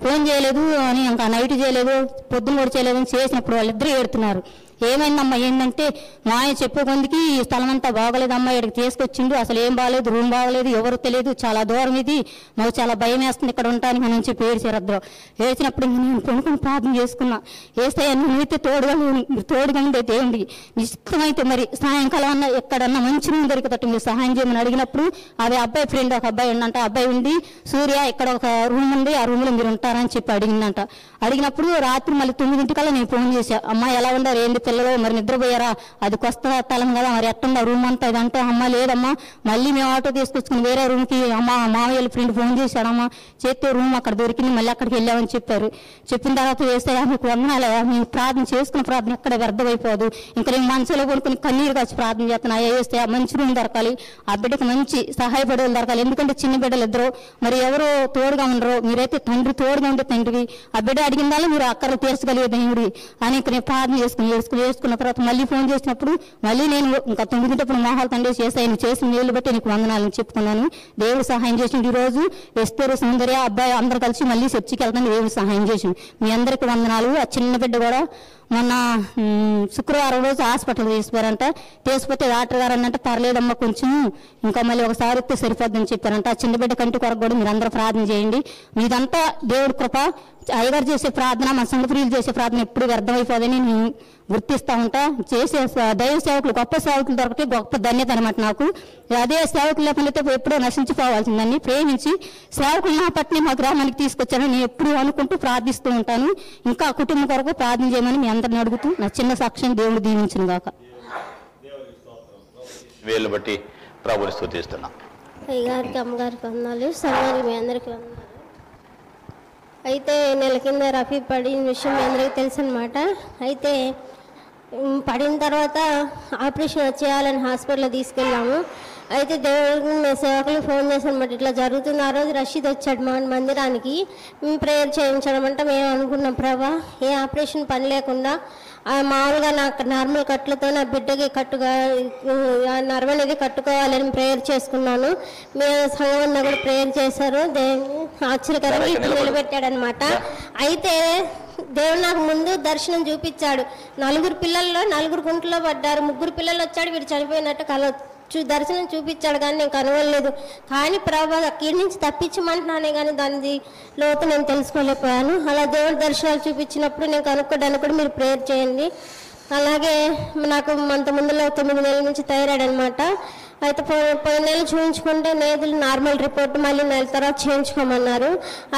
ఫోన్ చేయలేదు అని ఇంకా నైట్ చేయలేదు, పొద్దున కూడా చేయలేదు అని చేసినప్పుడు వాళ్ళిద్దరూ ఏడుతున్నారు. ఏమైందమ్మా ఏంటంటే మాయ చెప్పే కొందికి ఈ స్థలం అంతా బాగోలేదమ్మా, ఇక్కడికి తీసుకొచ్చిండు, అసలు ఏం బాగలేదు, రూమ్ బాగలేదు, ఎవరు తెలియదు, చాలా దూరం ఇది, మాకు చాలా భయం వేస్తుంది ఇక్కడ ఉంటానికి అని చెప్పి ఏడ్చారు అద్దరు. ఏడ్చినప్పుడు నేను కొనుక్కొని ప్రార్థన చేసుకున్నా. వేస్తే నువ్వైతే తోడుగా ఉండే దేవుడి ఇష్టమైతే మరి సాయంకాలం అన్న ఎక్కడన్నా మంచి రూమ్ దొరికేటట్టు మీరు సహాయం చేయమని అడిగినప్పుడు అది అబ్బాయి ఫ్రెండ్ ఒక అబ్బాయి ఉండంట. అబ్బాయి ఉండి సూర్య ఇక్కడ ఒక రూమ్ ఉంది, ఆ రూమ్లో మీరు ఉంటారని చెప్పి అడిగిందంట. అడిగినప్పుడు రాత్రి మళ్ళీ 9 నేను ఫోన్ చేశా, అమ్మ ఎలా ఉండారు ఏంటి పిల్లలు మరి నిద్రపోయారా, అది కొత్త స్థలం కదా మరి ఎట్టుందా రూమ్ అంతా ఇదంటే, అమ్మ లేదమ్మా మళ్ళీ మేము ఆటో తీసుకొచ్చుకుని వేరే రూమ్కి అమ్మ మామయ్య ఫ్రెండ్ ఫోన్ చేశాడమ్మా, చేస్తే రూమ్ అక్కడ దొరికింది, మళ్ళీ అక్కడికి వెళ్ళామని చెప్పారు. చెప్పిన తర్వాత వేస్తే మీకు వందనాలే, మీ ప్రార్థన చేసుకున్న ప్రార్థన ఎక్కడ వ్యర్థమైపోదు, ఇంకా నేను మనసులో కొనుక్కుని కన్నీరు కాచి ప్రార్థన చేస్తున్నా. వేస్తే ఆ మంచి రూమ్ దొరకాలి, ఆ బిడ్డకు మంచి సహాయపడేలు దొరకాలి, ఎందుకంటే చిన్న బిడ్డలు ఇద్దరు మరి ఎవరో తోడుగా ఉండరు, మీరైతే తండ్రి తోడుగా ఉండే తండ్రి, ఆ బిడ్డ అడిగిన దాన్ని మీరు అక్కర్లు తీర్చగలిగే దేవుడి అని నేను ప్రార్థన చేసుకున్న తర్వాత మళ్ళీ ఫోన్ చేసినప్పుడు మళ్ళీ నేను ఇంకా 9 మోహాలు తండ్రి చేసాయి, చేసిన నీళ్లు బట్టి నీకు వందనాలని చెప్పుకున్నాను. దేవుడు సహాయం చేసిండు. ఈ రోజు ఎస్తేరు సౌందర్య అబ్బాయి అందరు కలిసి మళ్ళీ చర్చికి వెళ్తాను, దేవుడు సహాయం చేసిండు. మీ అందరికి వందనాలు. ఆ చిన్న బిడ్డ కూడా మొన్న శుక్రవారం రోజు హాస్పిటల్ తీసిపోయారంట. తీసిపోతే డాక్టర్ గారు అన్నంటే పర్లేదమ్మా కొంచెం ఇంకా మళ్ళీ ఒకసారి వస్తే సరిపోద్దని చెప్పారంట. ఆ చిన్న బిడ్డ కంటి కొరకు కూడా మీరు అందరూ ప్రార్థన చేయండి. మీదంతా దేవుడి కృప. అయ్యగారు చేసే ప్రార్థన మన సంఘ ప్రియులు చేసే ప్రార్థన ఎప్పుడు వ్యర్థమైపోదని నేను గుర్తిస్తూ ఉంటా. చేసే దైవ సేవకులు గొప్ప సేవకులు దొరికితే గొప్ప ధన్యత అనమాట నాకు. అదే సేవకులు లేకపోతే ఎప్పుడో నశించిపోవాల్సిందని ప్రేమించి సేవకులు నా పట్ల మా గ్రామానికి తీసుకొచ్చానని నేను ఎప్పుడు అనుకుంటూ ప్రార్థిస్తూ ఉంటాను. ఇంకా కుటుంబం కొరకు ప్రార్థన చేయమని మీ అందరిని అడుగుతూ నా చిన్న సాక్ష్యం దేవుడు దీవించును గాక. వేలు బట్టి ప్రభుని స్తుతిస్తున్నాం. అయ్యగారికి అమ్మగారికి వందనాలు, సంఘానికి మీ అందరికీ వందనాలు. అయితే నెల కింద రఫీ పడిన విషయం మీ అందరికీ తెలుసు అనమాట. అయితే పడిన తర్వాత ఆపరేషన్ చేయాలని హాస్పిటల్లో తీసుకెళ్ళాము. అయితే దేవుడికి మేము సేవకులు ఫోన్ చేశాను అనమాట, ఇట్లా జరుగుతుంది. ఆ రోజు రషీద్ వచ్చాడు మా మందిరానికి, ప్రేయర్ చేయించడం అంటే మేము అనుకున్నాం ప్రభా ఏ ఆపరేషన్ పని లేకుండా మామూలుగా నాకు నార్మల్ కట్లతో నా బిడ్డకి కట్టుగా నర్వ్ అనేది కట్టుకోవాలని ప్రేయర్ చేసుకున్నాను. మీ సంఘం కూడా ప్రేయర్ చేశారు. ఆశ్చర్యకరంగా ఇప్పుడు నిలబెట్టాడనమాట. అయితే దేవుడు నాకు ముందు దర్శనం చూపించాడు. 4 పిల్లల్లో 4 గుంటలో పడ్డారు. 3 పిల్లలు వచ్చాడు, వీడు చనిపోయినట్టు కల దర్శనం చూపించాడు కానీ నేను కనుగొనలేదు. కానీ ప్రభు అక్కడి నుంచి తప్పించమంటున్నానే కానీ దాని లోతు నేను తెలుసుకోలేకపోయాను. అలా దేవుడి దర్శనాలు చూపించినప్పుడు నేను కనుక్కోడానికి కూడా మీరు ప్రేయర్ చేయండి. అలాగే నాకు అంత ముందులో 9 నెలల నుంచి థైరాయిడ్ అనమాట. అయితే పోయిన నెల చూపించుకుంటే నేదులు నార్మల్ రిపోర్ట్, మళ్ళీ నెల తర్వాత చేయించుకోమన్నారు.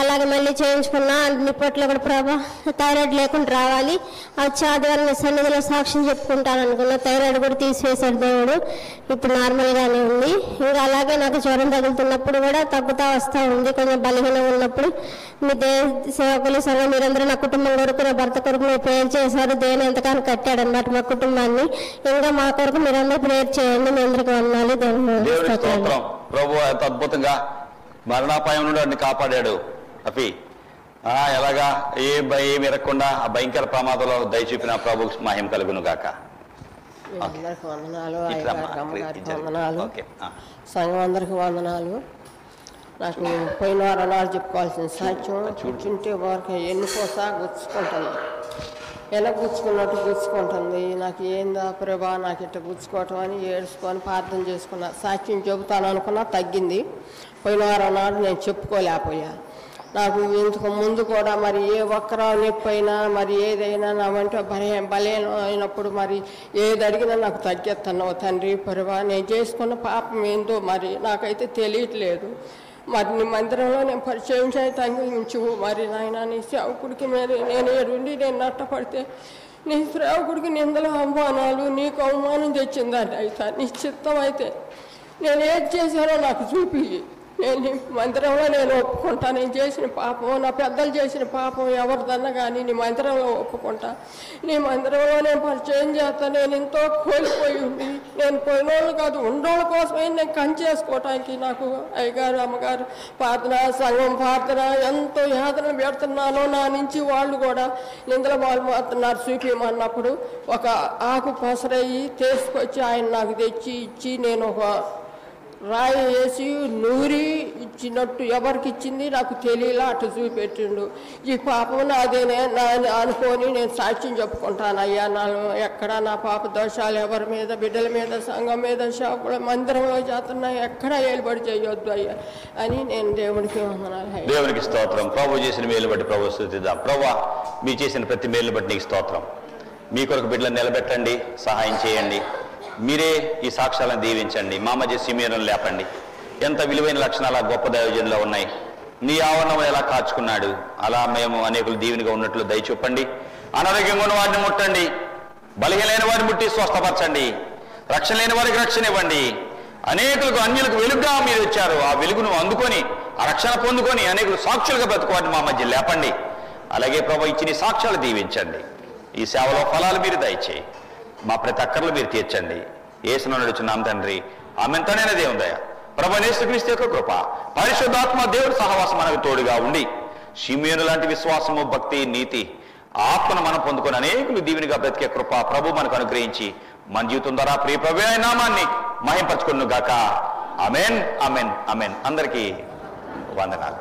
అలాగే మళ్ళీ చేయించుకున్నా. రిపోర్ట్లో కూడా ప్రభా థైరాయిడ్ లేకుండా రావాలి, వచ్చి ఆదివారం సన్నిధిలో సాక్ష్యం చెప్పుకుంటాను అనుకున్నా. థైరాయిడ్ కూడా తీసివేశాడు దేవుడు, ఇప్పుడు నార్మల్గానే ఉంది. ఇంకా అలాగే నాకు జ్వరం తగులుతున్నప్పుడు కూడా తగ్గుతా వస్తూ ఉంది. కొంచెం బలహీనంగా ఉన్నప్పుడు మీ సేవకులు సంఘం మీరందరూ నా కుటుంబం కొరకు, నా భర్త కొరకు మీరు ప్రేయర్ చేశారు. దేవుని ఎంతగానో కట్టాడు అన్నమాట మా కుటుంబాన్ని. ఇంకా మా కొరకు మీరందరూ ప్రేయర్ చేయండి. మీ అందరికీ వందనాలు. దేవుని స్తోత్రం. ప్రభు ఎంత అద్భుతంగా మరణాపాయం నుండి వాడిని కాపాడాడు. అఫీ ఎలాగా ఏమి ఎరగకుండా ఆ భయంకర ప్రమాదంలో దయ చూపిన ప్రభు మహిమ కలుగును గాక. అందరికి వందనాలు, అమ్మగారికి వందనాలు, సంఘం అందరికి వందనాలు. నాకు పోయిన వారాలు చెప్పుకోవాల్సిన సాక్ష్యం కూర్చుంటే వారికి ఎన్నికోసా గుచ్చుకుంటుంది, ఎలా గుచ్చుకున్నట్టు గుచ్చుకుంటుంది. నాకు ఏందా ప్రభా నాకు ఇట్లా గుచ్చుకోవటం అని ఏడ్చుకొని ప్రార్థన చేసుకున్నా. సాక్ష్యం చెబుతాను అనుకున్నా, తగ్గింది. పోయిన వారం నాడు నేను చెప్పుకోలేకపోయా. నాకు ఇంతకు ముందు కూడా మరి ఏ ఒక్కరా నొప్పి అయినా మరి ఏదైనా నా వంట బలహీనం అయినప్పుడు మరి ఏది అడిగినా నాకు తగ్గేస్తున్నావు తండ్రి ప్రభా. నేను చేసుకున్న పాపం ఏందో మరి నాకైతే తెలియట్లేదు. మరి నీ మందిరంలో నేను పరిచయం తగ్గించు మరి నాయన. నీ సేవకుడికి నేను ఏడుండి నేను నట్టపడితే నీ సేవకుడికి నిందలు అవమానాలు నీకు అవమానం తెచ్చిందండి. అయితే నీ చిత్తం అయితే నేను ఏది చేశానో నాకు చూపి. నేను మందిరంలో నేను ఒప్పుకుంటా. నేను చేసిన పాపం, నా పెద్దలు చేసిన పాపం ఎవరిదన్నా కానీ నీ మందిరంలో ఒప్పుకుంటా. నీ మందిరంలో నేను పరిచయం చేస్తా. నేను ఎంతో కోల్పోయి ఉంది. నేను పోయినోళ్ళు కాదు ఉండోళ్ళ కోసమే నేను కంచేసుకోవటానికి నాకు అయ్యగారు అమ్మగారు ప్రార్థన, సంఘం ప్రార్థన ఎంతో యాతన పెడుతున్నాను. నా నుంచి వాళ్ళు కూడా నిందల వాళ్ళు మారుతున్నారు. చూపించమన్నప్పుడు ఒక ఆకు పసరయ్యి తీసుకొచ్చి ఆయన నాకు తెచ్చి ఇచ్చి నేను ఒక రాయి వేసి నూరి ఇచ్చినట్టు ఎవరికి ఇచ్చింది నాకు తెలియలా అటు చూపెట్టిండు. ఈ పాపం నాదేనే నా అనుకొని నేను సాక్ష్యం చెప్పుకుంటాను. అయ్యా నా ఎక్కడ నా పాప దోషాలు ఎవరి మీద, బిడ్డల మీద, సంఘం మీద, షాపుల మందిరంలో చేస్తున్నా ఎక్కడ ఏలుబడి చేయొద్దు అయ్యా అని నేను దేవుడికి వందనాలు. దేవునికి స్తోత్రం. ప్రభు చేసిన మేలు బట్టి ప్రభు స్తుతిద్దాం. ప్రభు మీ చేసిన ప్రతి మేలు బట్టి నీకు స్తోత్రం. మీ కొరకు బిడ్డలను నిలబెట్టండి, సహాయం చేయండి. మీరే ఈ సాక్ష్యాలను దీవించండి. మా మధ్య సిమియోనులను లేపండి. ఎంత విలువైన లక్షణాలు గొప్ప దైవజనులో ఉన్నాయి. నీ ఆవరణం ఎలా కాచుకున్నాడు అలా మేము అనేకులు దీవెనగా ఉన్నట్లు దయ చూపండి. అనారోగ్యంగా ఉన్న వారిని ముట్టండి, బలహీనైన వారిని ముట్టి స్వస్థపరచండి, రక్షణ లేని వారికి రక్షణ ఇవ్వండి. అనేకులకు అన్యులకు వెలుగుగా మీరు వచ్చారు. ఆ వెలుగును అందుకొని ఆ రక్షణ పొందుకొని అనేకులు సాక్షులుగా బ్రతుకోవాలని మా మధ్య లేపండి. అలాగే ప్రభు ఇచ్చిన సాక్ష్యాలు దీవించండి. ఈ సేవలో ఫలాలు మీరు దయచేయి. మా ప్రతి అక్కర్లు మీరు తీర్చండి. యేసును నడుచున్నాం తండ్రి, ఆమెతోనే దేవుని దయ, ప్రభు యేసుక్రీస్తు యొక్క కృప, పరిశుద్ధాత్మ దేవుడి సహవాసం మనకు తోడుగా ఉండి షిమియోను లాంటి విశ్వాసము, భక్తి, నీతి, ఆత్మను మనం పొందుకొని అనేకులు దీవెనిగా బ్రతికే కృప ప్రభు మనకు అనుగ్రహించి మన జీవితం ద్వారా ప్రియ ప్రభు అయిన నామాన్ని మహింపరచుకొనుగాక. ఆమేన్, ఆమేన్, ఆమేన్. అందరికీ వందనాలు.